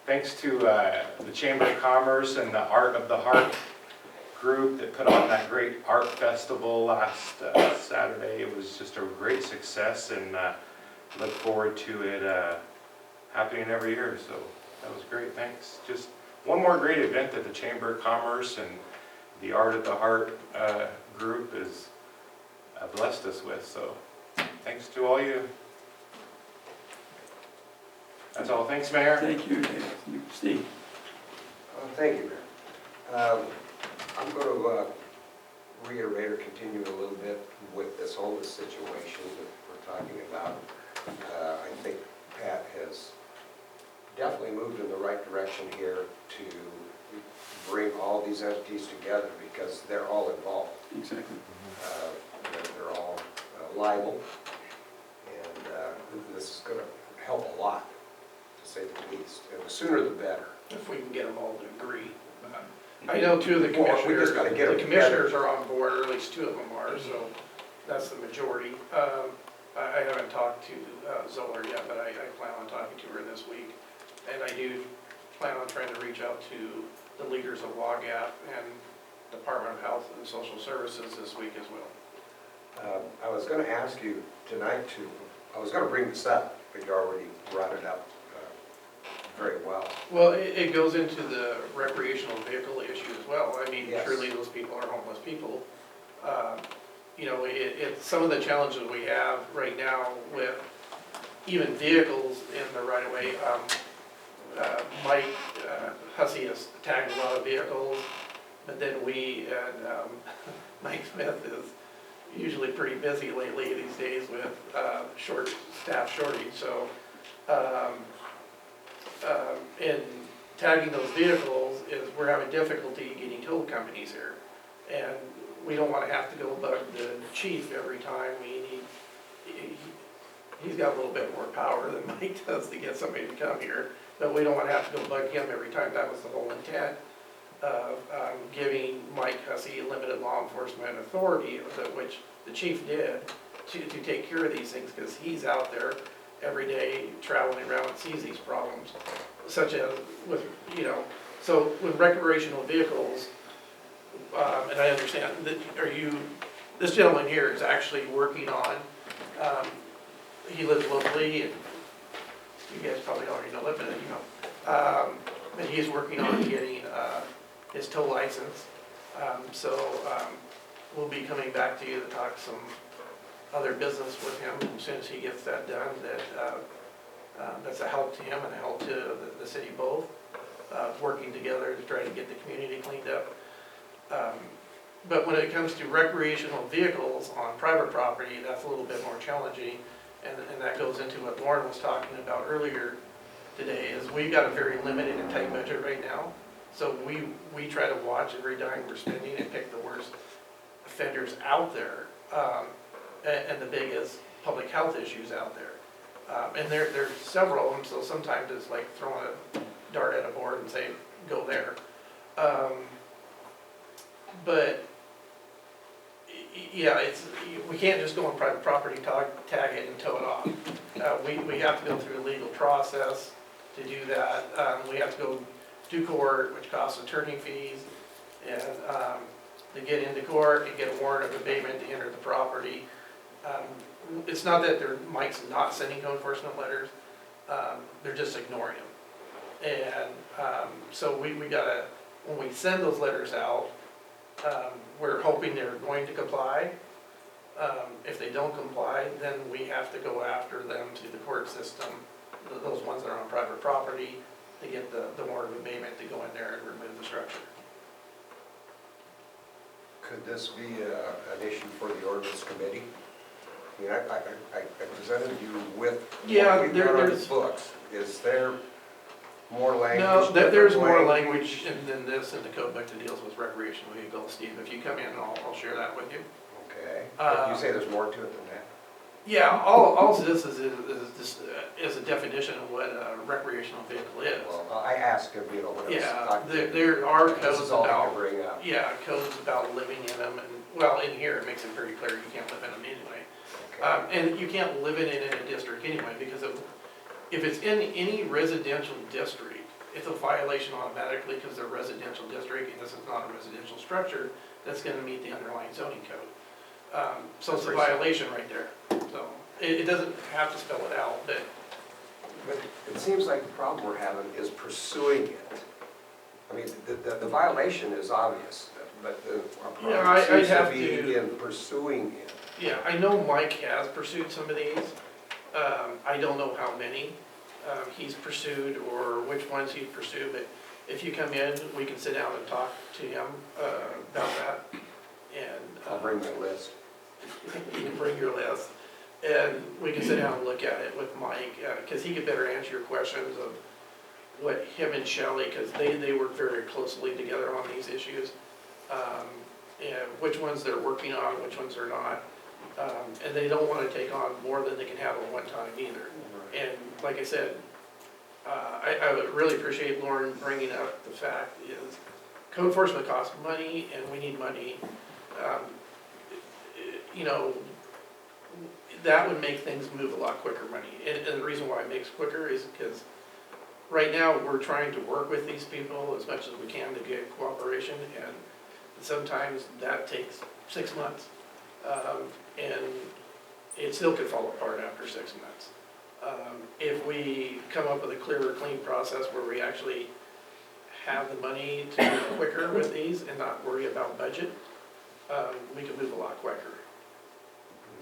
thanks to the Chamber of Commerce and the Art of the Heart group that put on that great art festival last Saturday. It was just a great success, and look forward to it happening every year. So that was great. Thanks. Just one more great event that the Chamber of Commerce and the Art of the Heart group has blessed us with. So thanks to all you. That's all. Thanks, Mayor. Thank you, Dave. Steve? Thank you, Mayor. I'm going to reiterate or continue a little bit with this homeless situation that we're talking about. I think Pat has definitely moved in the right direction here to bring all these entities together because they're all involved. Exactly. They're all liable, and this is going to help a lot, to say the least. And the sooner the better. If we can get them all to agree. I know two of the Well, we commissioners, just gotta get them the commissioners are on board, or at least two of them are, so that's the majority. I haven't talked to Zoller yet, but I plan on talking to her this week. And I do plan on trying to reach out to the leaders of WAGAP and Department of Health and Social Services this week as well. I was going to ask you tonight I was going to bring this up, but you already brought it up very well. Well, it goes into the recreational vehicle issue as well. I mean, Yes. surely those people are homeless people. You know, it's some of the challenges we have right now with even vehicles in the right of way. Mike Hussey has tagged a lot of vehicles, but then we and Mike Smith is usually pretty busy lately these days with staff shortage. So in tagging those vehicles is we're having difficulty getting tow companies here. And we don't want to have to go bug the chief every time we need, he's got a little bit more power than Mike does to get somebody to come here. But we don't want to have to go bug him every time. That was the whole intent of giving Mike Hussey limited law enforcement authority, which the chief did, to take care of these things, because he's out there every day traveling around and sees these problems, such as with, you know, so with recreational vehicles, and I understand that, this gentleman here is actually working on, he lives locally, and you guys probably already know it, but you know, but he's working on getting his tow license. We'll be coming back to you to talk some other business with him as soon as he gets that done. That's a help to him and a help to the city both, working together to try to get the community cleaned up. But when it comes to recreational vehicles on private property, that's a little bit more challenging. And that goes into what Lauren was talking about earlier today, is we've got a very limited and tight budget right now. So we try to watch every dime we're spending and pick the worst offenders out there, and the biggest public health issues out there. And there's several of them, so sometimes it's like throwing a dart at a board and saying, go there. But yeah, we can't just go on private property, tag it and tow it off. We have to go through a legal process to do that. We have to go to court, which costs attorney fees, and to get into court and get a warrant of abatement to enter the property. It's not that Mike's not sending code enforcement letters, they're just ignoring them. And so we gotta, when we send those letters out, we're hoping they're going to comply. If they don't comply, then we have to go after them to the court system, those ones that are on private property, to get the warrant of abatement to go in there and remove the structure. Could this be an issue for the ordinance committee? I mean, I presented you with what we've got on the books. Is there more language? No, there's more different language than this in the code book that deals with recreational vehicles. Steve, if you come in, I'll share that with you. Okay. You say there's more to it than that? Yeah, all this is a definition of what a recreational vehicle is. Well, I asked him, you know, when I was Yeah, talking. there are This codes is all I about, can bring up. yeah, codes about living in them, and, well, in here, it makes it very clear you can't live in them anyway. Okay. And you can't live in it in a district anyway, because if it's in any residential district, it's a violation automatically because they're a residential district, and this is not a residential structure, that's gonna meet the underlying zoning code. So it's a violation right there. So it doesn't have to spell it out, but it seems like the problem we're having is pursuing it. I mean, the violation is obvious, but the Yeah, problem seems I'd to have be to- in pursuing it. yeah, I know Mike has pursued some of these. I don't know how many he's pursued or which ones he's pursued, but if you come in, we can sit down and talk to him about that. And I'll bring my list. you can bring your list, and we can sit down and look at it with Mike, because he could better answer your questions of what him and Shelley, because they work very closely together on these issues, and which ones they're working on, which ones they're not. And they don't want to take on more than they can handle at one time either. And like I said, I would really appreciate Lauren bringing up the fact is code enforcement costs money and we need money. You know, that would make things move a lot quicker money. And the reason why it makes quicker is because right now we're trying to work with these people as much as we can to get cooperation, and sometimes that takes 6 months. And it still could fall apart after 6 months. If we come up with a clearer, clean process where we actually have the money to move quicker with these and not worry about budget, we can move a lot quicker.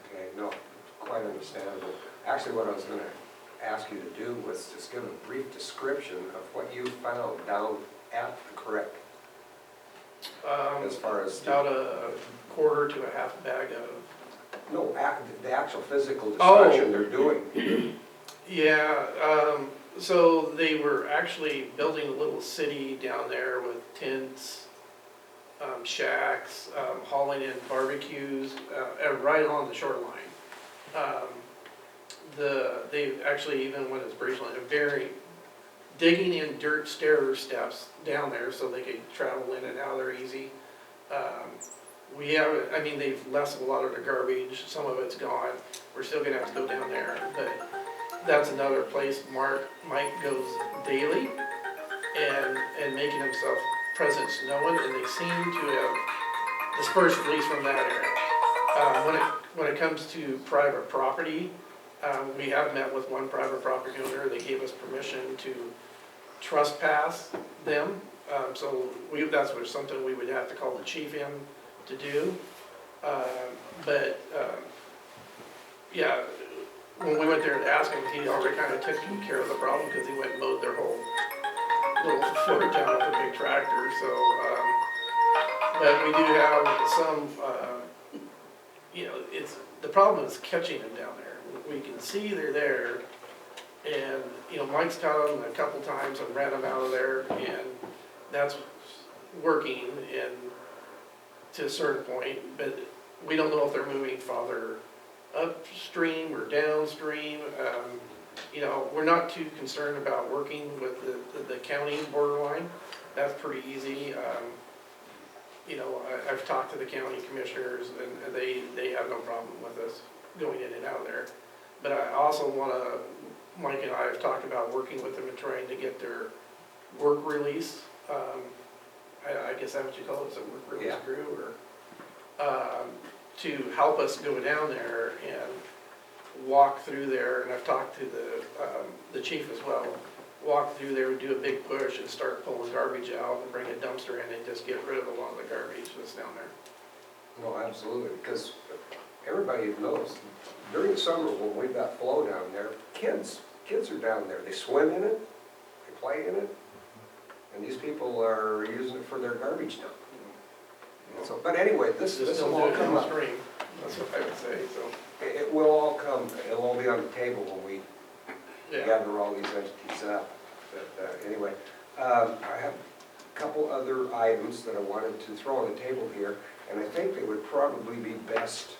Okay, no, quite understandable. Actually, what I was gonna ask you to do was just give a brief description of what you found down at the creek, as far as... About a quarter to a half bag of... No, the actual physical destruction they're doing. Yeah, so they were actually building a little city down there with tents, shacks, hauling in barbecues, right along the shoreline. They actually, even when it's Bridgeland, digging in dirt stair steps down there so they could travel in and out there easy. We have, I mean, they've lessened a lot of the garbage, some of it's gone. We're still gonna have to go down there, but that's another place Mike goes daily and making himself presence known, and they seem to have dispersed at least from that area. When it comes to private property, we have met with one private property owner. They gave us permission to trespass them. So that's something we would have to call the chief in to do. Yeah, when we went there to ask him, he already kind of took care of the problem because he went and mowed their whole little forage down with a big tractor. So, but we do have some, you know, the problem is catching them down there. We can see they're there, and, you know, Mike's caught them a couple times and ran them out of there, and that's working and to a certain point, but we don't know if they're moving farther upstream or downstream. You know, we're not too concerned about working with the county borderline. That's pretty easy. You know, I've talked to the county commissioners, and they have no problem with us going in and out of there. But I also want to, Mike and I have talked about working with them and trying to get their work release. I guess that's what you call it, is a work release crew, or to help us go down there and walk through there. And I've talked to the chief as well. Walk through there, do a big push, and start pulling garbage out, and bring a dumpster in and just get rid of a lot of the garbage that's down there. No, absolutely, because everybody knows, during the summer when we've got flow down there, kids are down there. They swim in it, they play in it, and these people are using it for their garbage dump. So, but anyway, this will all come up. That's what I would say, so. It will all come, it'll all be on the table when we gather all these entities up. But anyway, I have a couple other items that I wanted to throw on the table here, and I think they would probably be best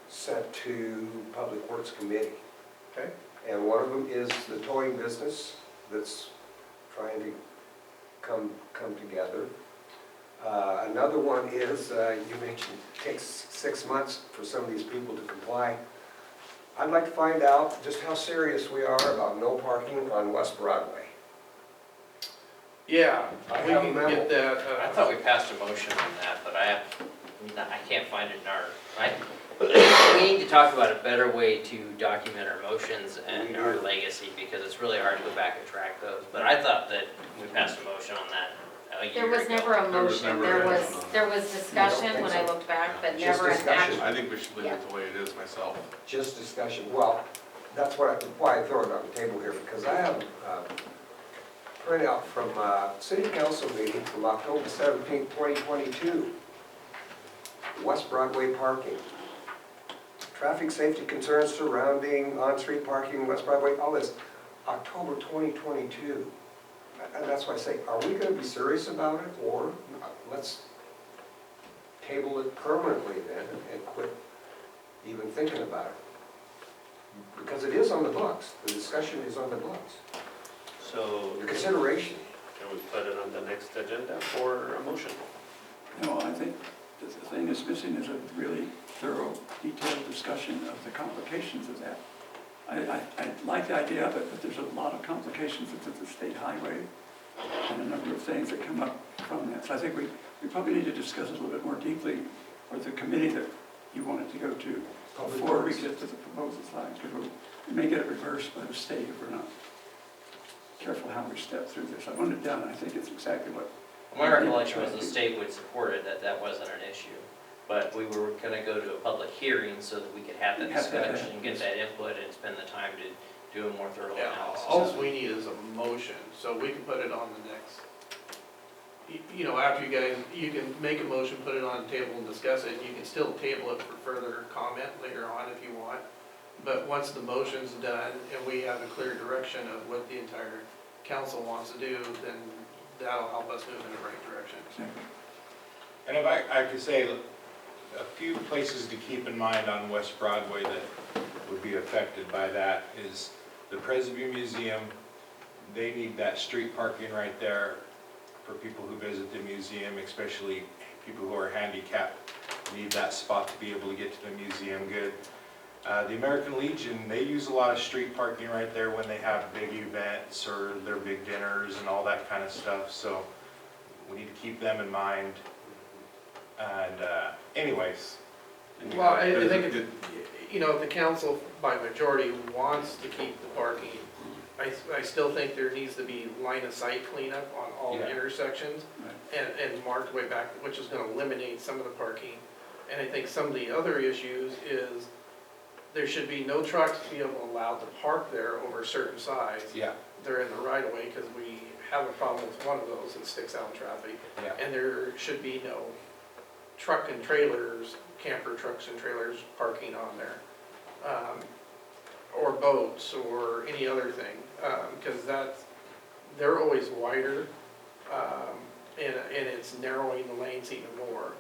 sent to Public Works Committee. Okay. And one of them is the towing business that's trying to come together. Another one is, you mentioned it takes 6 months for some of these people to comply. I'd like to find out just how serious we are about no parking on West Broadway. Yeah, I we have can a memo. get that. I thought we passed a motion on that, but I can't find it in our, we need to talk about a better way to document our motions and our legacy, because it's really hard to go back and track those. But I thought that we passed a motion on that a year There was ago. never a There was motion, never a there motion on there was discussion think when so. I looked back, but Just never an discussion. action. I think we should leave it the way it is myself. Just discussion. Well, that's why I throw it on the table here, because I have printout from City Council meeting from October 17th, 2022. West Broadway parking. Traffic safety concerns surrounding on-street parking, West Broadway, all this, October 2022. And that's why I say, are we going to be serious about it, or let's table it permanently then and quit even thinking about it? Because it is on the books, the discussion is on the books, So the consideration. can we put it on the next agenda for a motion? No, I think the thing that's missing is a really thorough, detailed discussion of the complications of that. I like the idea of it, but there's a lot of complications with the state highway and a number of things that come up from that. So I think we probably need to discuss it a little bit more deeply, or the committee that you want it to go to, before we get to the proposal side, because we may get it reversed by the state if we're not careful how we step through this. I wrote it down, and I think it's exactly what. My recollection was the state would support it, that wasn't an issue. But we were gonna go to a public hearing so that we could have that Have that, discussion, get that input, and spend the time to do a more thorough Yeah, analysis. all we need is a motion, so we can put it on the next, you know, after you guys, you can make a motion, put it on the table and discuss it. You can still table it for further comment later on if you want. But once the motion's done and we have a clear direction of what the entire council wants to do, then that'll help us move in the right direction. And if I could say, a few places to keep in mind on West Broadway that would be affected by that is the Presby Museum. They need that street parking right there for people who visit the museum, especially people who are handicapped, need that spot to be able to get to the museum good. The American Legion, they use a lot of street parking right there when they have big events or their big dinners and all that kind of stuff, so we need to keep them in mind. And anyways. Well, I think, you know, if the council by majority wants to keep the parking, I still think there needs to be line of sight cleanup on all the Yeah. intersections and marked way back, which is gonna eliminate some of the parking. And I think some of the other issues is there should be no trucks to be allowed to park there over a certain size. Yeah. They're in the right of way, because we have a problem with one of those that sticks out in traffic. Yeah. And there should be no truck and trailers, camper trucks and trailers parking on there. Or boats or any other thing, because they're always wider, and it's narrowing the lanes even more.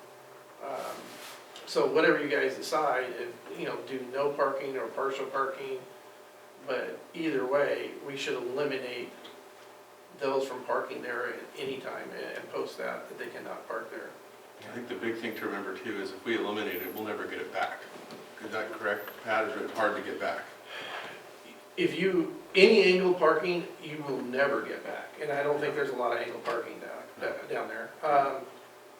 So whatever you guys decide, if, you know, do no parking or partial parking, but either way, we should eliminate those from parking there at any time and post that they cannot park there. I think the big thing to remember too is if we eliminate it, we'll never get it back. Is that correct, Pat? Is it hard to get back? If you, any angled parking, you will never get back, and I don't think there's a lot of angled parking down there.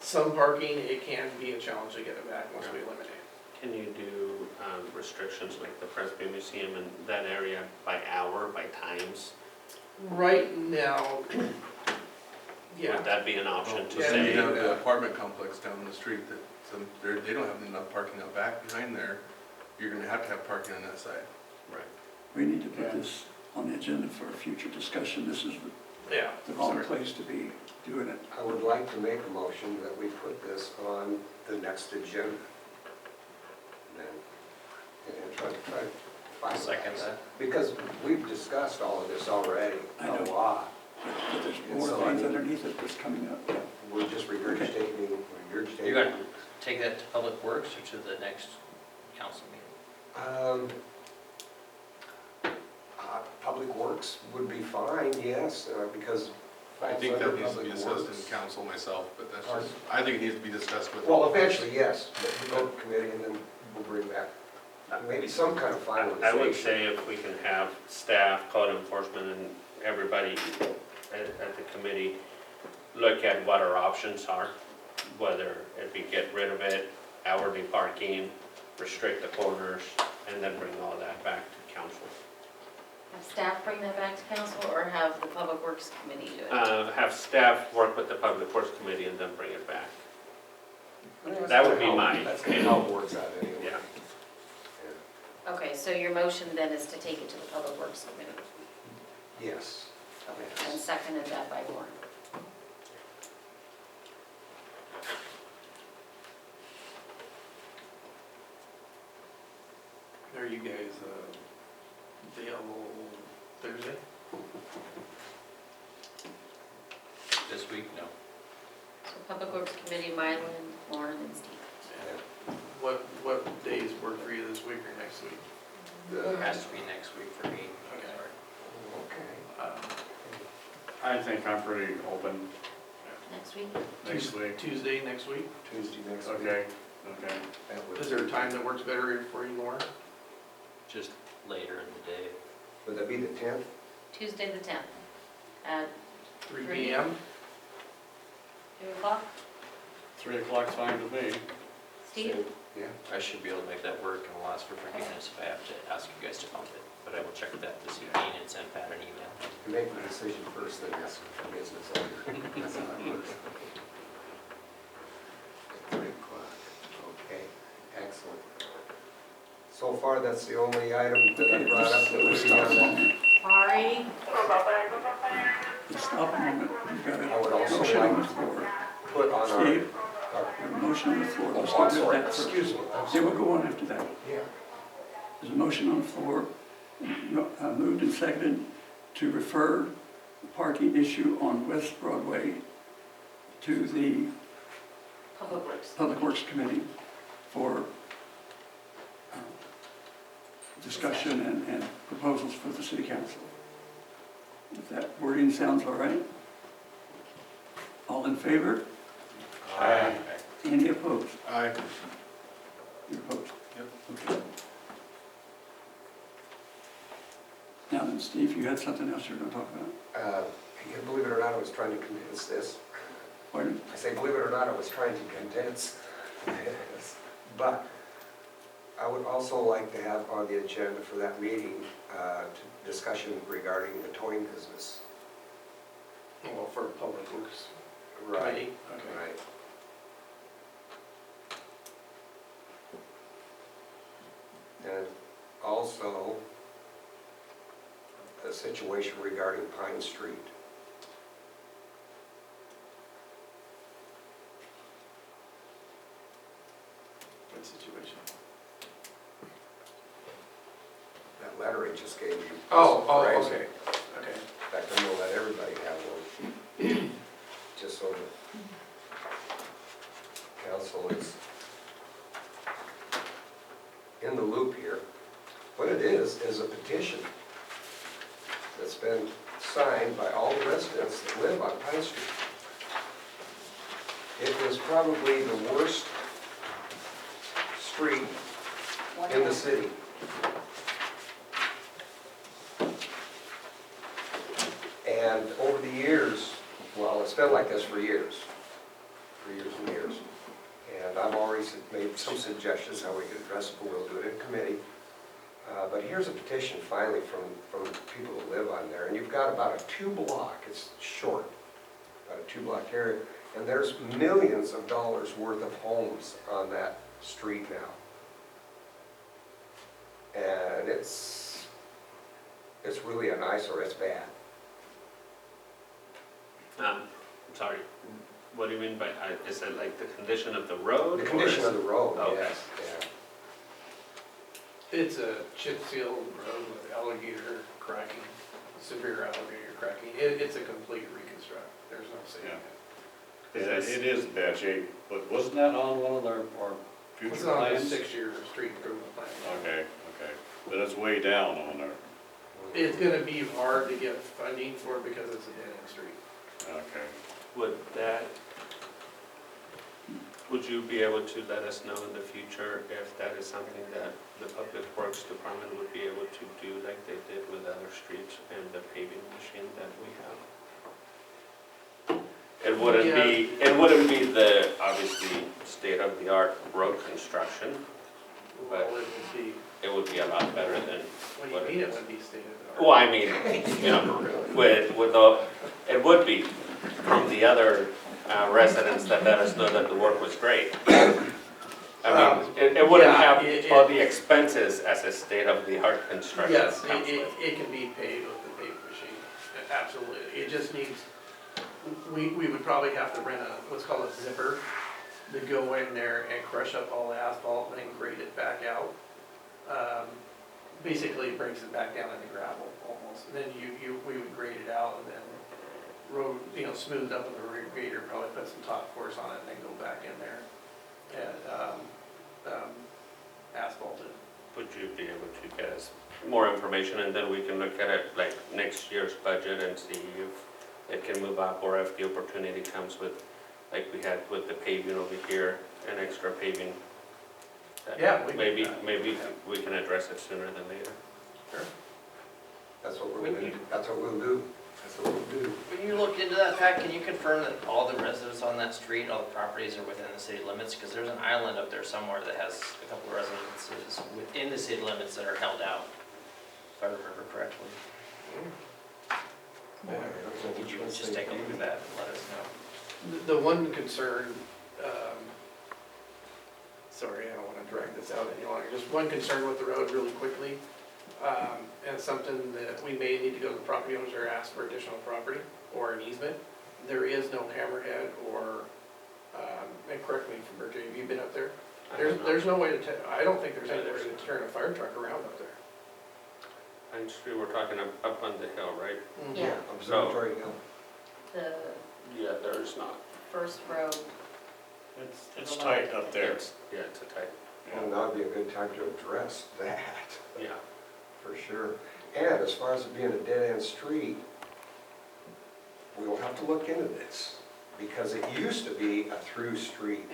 Some parking, it can be a challenge to get it back once we eliminate it. Can you do restrictions like the Presby Museum in that area by hour, by times? Right now, yeah. Would that be an option to Yeah, And you say? have the apartment complex down the street that they don't have enough parking out back behind there. You're gonna have to have parking on that side. Right. We need to put this on the agenda for a future discussion. This is Yeah. the wrong place to be doing it. I would like to make a motion that we put this on the next agenda. And then, and try to finalize Second it. that. Because we've discussed all of this already, I a know. lot. But there's And more so, things I mean- underneath it that's coming up. Yeah. We're just regurgitating. You're gonna take that to Public Works or to the next council meeting? Public Works would be fine, yes, because. I think that needs to be Public discussed Works. in council myself, but that's just, I think it needs to be discussed with. Well, eventually, yes, but we go to committee and then we'll bring back maybe some kind of finalization. I would say if we can have staff, code enforcement, and everybody at the committee look at what our options are, whether it be get rid of it, hourly parking, restrict the corners, and then bring all that back to council. Have staff bring that back to council, or have the Public Works Committee do it? Have staff work with the Public Works Committee and then bring it back. That's That would be kinda how- mine. That's kind of how it works out anyway. Yeah. Okay, so your motion then is to take it to the Public Works Committee. Yes. and seconded that by Lauren. Are you guys available Thursday? This week, no. So Public Works Committee, Mylan, Lauren, and Steve. What days work for you this week or next week? It has to be next week for me. Okay. Okay. I think I'm pretty open Next week? next week. Tuesday next week? Tuesday next week. Okay, okay. That would- Is there a time that works better for you, Lauren? Just later in the day. Would that be the 10th? Tuesday the 10th at 3 Three. PM? 2 o'clock. 3 o'clock's fine with me. Steve? Yeah. I should be able to make that work, and I'll ask for forgiveness if I have to ask you guys to bump it. But I will check that this evening and send Pat an email. You make the decision first, then ask for business later. That's how it works. 3 o'clock, okay, excellent. So far, that's the only item that I brought up that was Stop a on moment. Sorry. Stop a moment. We've got I would a also motion on the like floor. put on our, Steve, we have a motion on the floor. Let's oh, I'm do sorry, that first. excuse me. Yeah, we'll go on after that. Yeah. There's a motion on the floor, moved and seconded, to refer the parking issue on West Broadway to the Public Works. Public Works Committee for discussion and proposals for the city council. If that wording sounds all right? All in favor? Aye. Any opposed? Aye. You're opposed? Yep. Okay. Now then, Steve, you had something else you were going to talk about? Believe it or not, I was trying to condense this. Pardon? I say, believe it or not, I was trying to condense this. But I would also like to have on the agenda for that meeting, discussion regarding the towing business. Well, for Public Works Right. Committee? Right. And also, the situation regarding Pine Street. What situation? That letter I just gave you. Oh, Right. okay, okay. In fact, I'm gonna let everybody have one, just so the council is in the loop here. What it is a petition that's been signed by all the residents that live on Pine Street. It is probably the worst street in the city. And over the years, well, it's been like this for years and years. And I've already made some suggestions how we could address it, but we'll do it in committee. But here's a petition finally from people that live on there. And you've got about a 2-block, it's short, about a 2-block area. And there's millions of dollars worth of homes on that street now. And it's really an eyesore, it's bad. Sorry, what do you mean by, is it like the condition of the road? The condition or of is- the road, Okay. yes, yeah. It's a chip seal road with alligator cracking, severe alligator cracking. It's a complete reconstruct. There's no saving it. It is in bad shape, but wasn't that on one of our It's future on the plans? 6-year street improvement plan. Okay, but it's way down on there. It's gonna be hard to get funding for it because it's a dead-end street. Okay. Would you be able to let us know in the future if that is something that the Public Works Department would be able to do like they did with other streets and the paving machine that we have? It wouldn't be the, obviously, state-of-the-art road construction, but Well, it would be, it would be a lot better than what what do it you mean it is. would be state of the art? Well, I mean, you know, with the, it would be from the other residents that let us know that the work was great. I mean, it wouldn't Yeah, have it- all the expenses as a state-of-the-art construction Yes, comes with. it can be paid with the paving machine. Absolutely, it just needs, we would probably have to rent what's called a zipper to go in there and crush up all the asphalt and then grade it back out. Basically it breaks it back down into gravel almost. And then we would grade it out and then road, smooth up with a grader, probably put some top course on it and then go back in there and asphalt it. Would you be able to get us more information, and then we can look at it like next year's budget and see if it can move up, or if the opportunity comes with, like we had with the paving over here, an extra paving? that Yeah, we can do Maybe, that. maybe we can address it sooner than later. That's what we're gonna do, that's what we'll do, that's what we'll do. When you look into that, Pat, can you confirm that all the residents on that street, all the properties are within the city limits? Because there's an island up there somewhere that has a couple of residences within the city limits that are held out, if I remember correctly. Would you just take a look at that and let us know? The one concern, sorry, I don't want to drag this out any longer, just one concern with the road really quickly, and something that we may need to go to the property owners or ask for additional property or an easement. There is no hammerhead or, and correct me if I'm wrong, have you been up there? There's no way to, I don't think there's any way to turn a fire truck around up there. I'm sure we're talking up on the hill, right? Yeah, Observatory Hill. the Yeah, there's not. first road. It's tight up there. Yeah, it's a tight, Well, that'd be a good time to address that, yeah. for sure. And as far as it being a dead-end street, we will have to look into this, because it used to be a through street.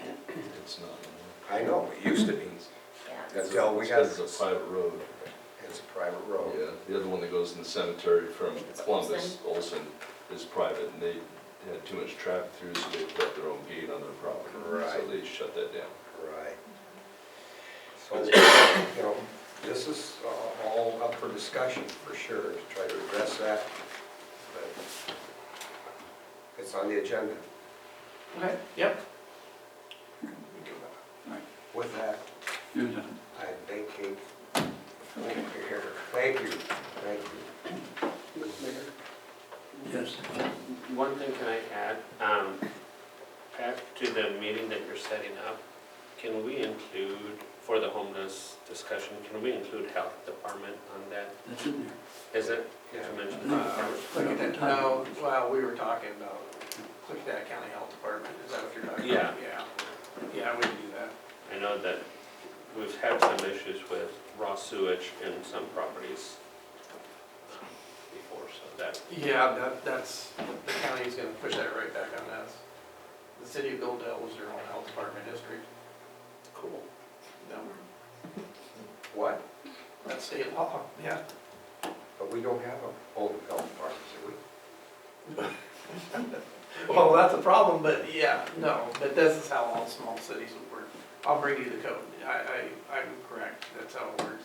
It's not. I know, it used to be, Yeah. until we got, It's a private road. it's a private road. Yeah, the other one that goes in the cemetery from It's Columbus, Olson, is private, and they had too much traffic through, so they put their own gate on their property. Right. So they shut that down. Right. So, this is all up for discussion, for sure, to try to address that, but it's on the agenda. Okay. Yep. With that, You're done. I vacate the floor here. Thank you, thank you. Yes. One thing can I add, Pat, to the meeting that you're setting up, can we include, for the homeless discussion, can we include health department on that? That's in there. Is it? Did you mention that? No, well, we were talking about Clickstaff County Health Department, is that what you're talking about? Yeah, we can do that. I know that we've had some issues with raw sewage in some properties before, so that, Yeah, that's, the county's gonna push that right back on us. The city of Goldendale was their own health department district. cool. No, What? that's state law, yeah. But we don't have a own health department, do we? Well, that's a problem, but yeah, no, but this is how all small cities would work. I'll bring you the code, I'm correct, that's how it works.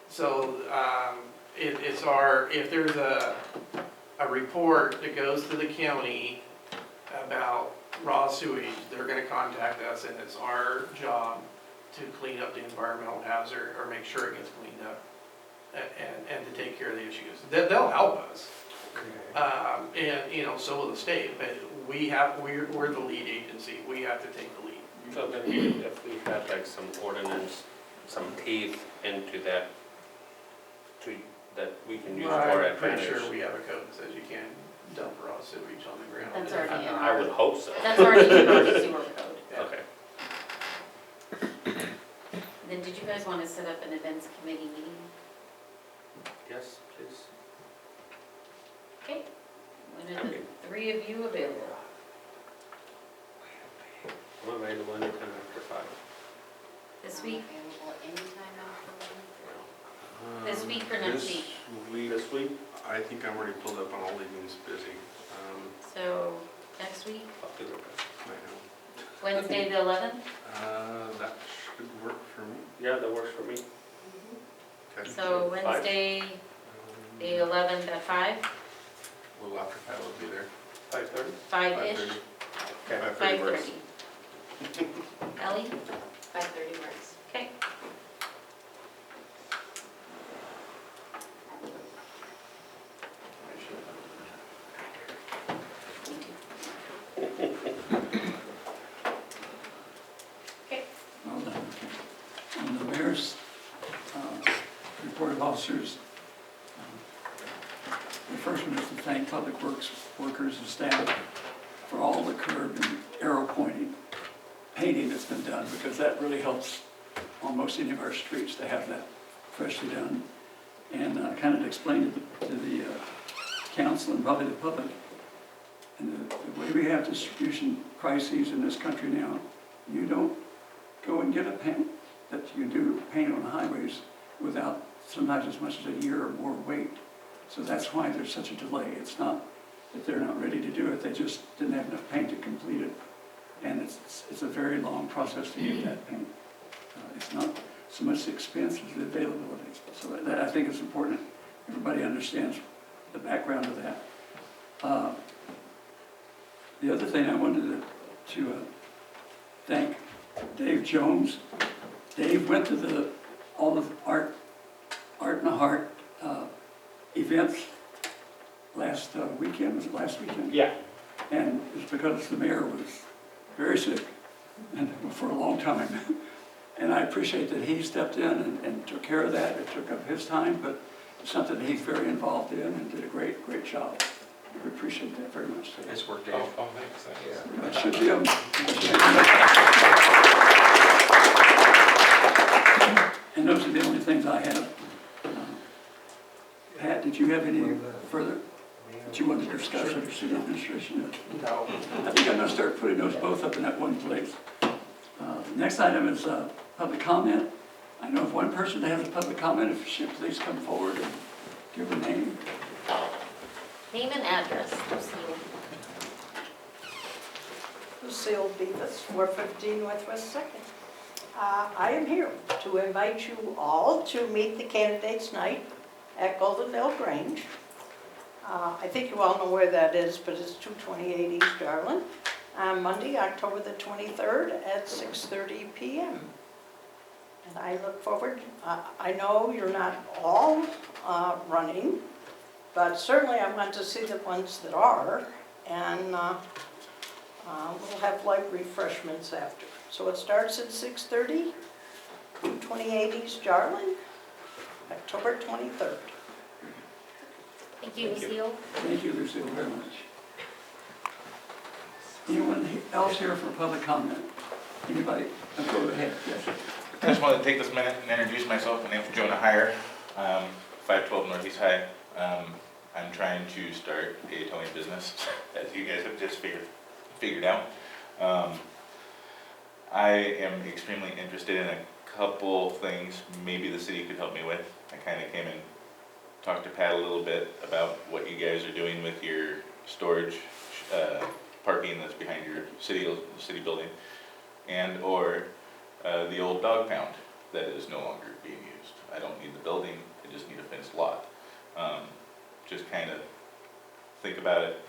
So, it's if there's a report that goes to the county about raw sewage, they're gonna contact us, and it's our job to clean up the environmental hazard, or make sure it gets cleaned up, and to take care of the issues. They'll help us. Okay. And, so will the state, but we're the lead agency, we have to take the lead. So then if we had like some ordinance, some teeth into that, that we can use to our I'm pretty advantage. sure we have a code that says you can't dump raw sewage on the ground. That's already in I would hope so. That's already in our sewer code. Yeah. Okay. Then did you guys want to set up an events committee meeting? Yes, please. Okay. When are the three of you available? I'm available anytime after 5. This week? Available anytime after This week or next This week? This week, I think I'm already pulled up on all evenings busy. So, next week, I'll do it. I know. Wednesday the 11th? That should work for me. Yeah, that works for me. Okay. So Wednesday, the 11th at 5? A little after 5 will be there. 5:30? 5-ish? 5:30. 5:30 works. 5:30. Ellie? 5:30 works. Okay. officers. The first one is to thank Public Works workers and staff for all the curb and arrow pointing, painting that's been done, because that really helps on most any of our streets to have that freshly done. And kind of explain to the council and probably the public, and the way we have distribution crises in this country now, you don't go and get a paint that you do paint on highways without sometimes as much as a year or more wait. So that's why there's such a delay. It's not that they're not ready to do it, they just didn't have enough paint to complete it. And it's a very long process to get that paint. It's not so much the expense as the availability. So that, I think it's important everybody understands the background of that. The other thing I wanted to thank Dave Jones. Dave went to all of Art in the Heart events last weekend. Was it last weekend? Yeah. And it's because the mayor was very sick and for a long time. And I appreciate that he stepped in and took care of that. It took up his time, but it's something that he's very involved in and did a great job. We appreciate that very much. Nice work, Dave. Oh, thanks. It should be and those are the only things I have. Pat, did you have any further that you wanted to discuss under city administration? No. I think I'm going to start putting those both up in that one place. Next item is public comment. I know of one person that has a public comment. If she please come forward and give her name. Name and address, Lucille Beavis, 415 Northwest 2nd. I am here to invite you all to meet the candidates night at Goldendale Grange. I think you all know where that is, but it's 228 East Darwin, on Monday, October the 23rd at 6:30 p.m. And I look forward, I know you're not all running, but certainly I want to see the ones that are, and we'll have light refreshments after. So it starts at 6:30, 228 East Darwin, October 23rd. Thank you, Lucille. Thank you, Lucille, very much. Anyone else here for public comment? Anybody? Go ahead, yes. I just wanted to take this minute and introduce myself. My name's Jonah Heyer, 512 Northeast High. I'm trying to start a towing business, as you guys have just figured out. I am extremely interested in a couple things maybe the city could help me with. I kind of came and talked to Pat a little bit about what you guys are doing with your storage parking that's behind your city building, and or the old dog pound that is no longer being used. I don't need the building, I just need a fenced lot. Just kind of think about it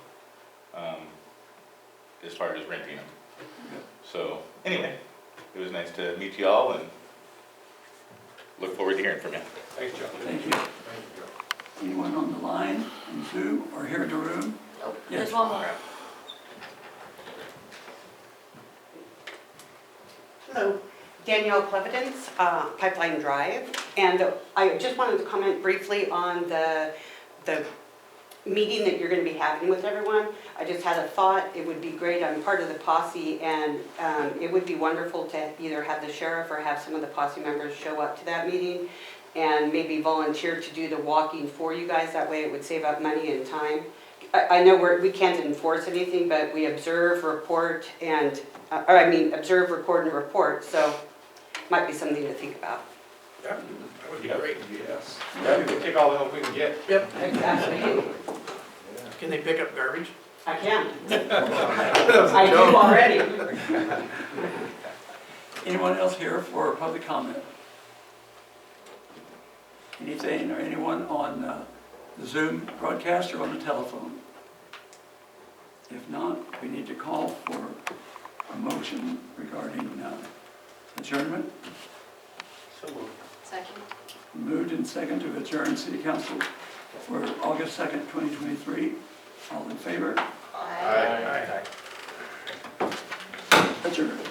as far as renting them. So anyway, it was nice to meet you all and look forward to hearing from you. Thanks, John. Thank you. Anyone on the line, on Zoom, or here in the room? Oh, Yes. there's one more. Hello, Danielle Clevidence, Pipeline Drive, and I just wanted to comment briefly on the meeting that you're going to be having with everyone. I just had a thought, it would be great, I'm part of the posse, and it would be wonderful to either have the sheriff or have some of the posse members show up to that meeting and maybe volunteer to do the walking for you guys. That way it would save up money and time. I know we can't enforce anything, but we observe, report, and observe, record, and report, so might be something to think about. Yeah, that would be great. Yes. Yeah, we can take all the help we can get. Yep. Exactly. Can they pick up garbage? I can. I do already. Anyone else here for public comment? Anything or anyone on the Zoom broadcast or on the telephone? If not, we need to call for a motion regarding adjournment. So moved. Second. Moved and second to adjourn City Council for August 2nd, 2023. All in favor? Aye. Adjourned.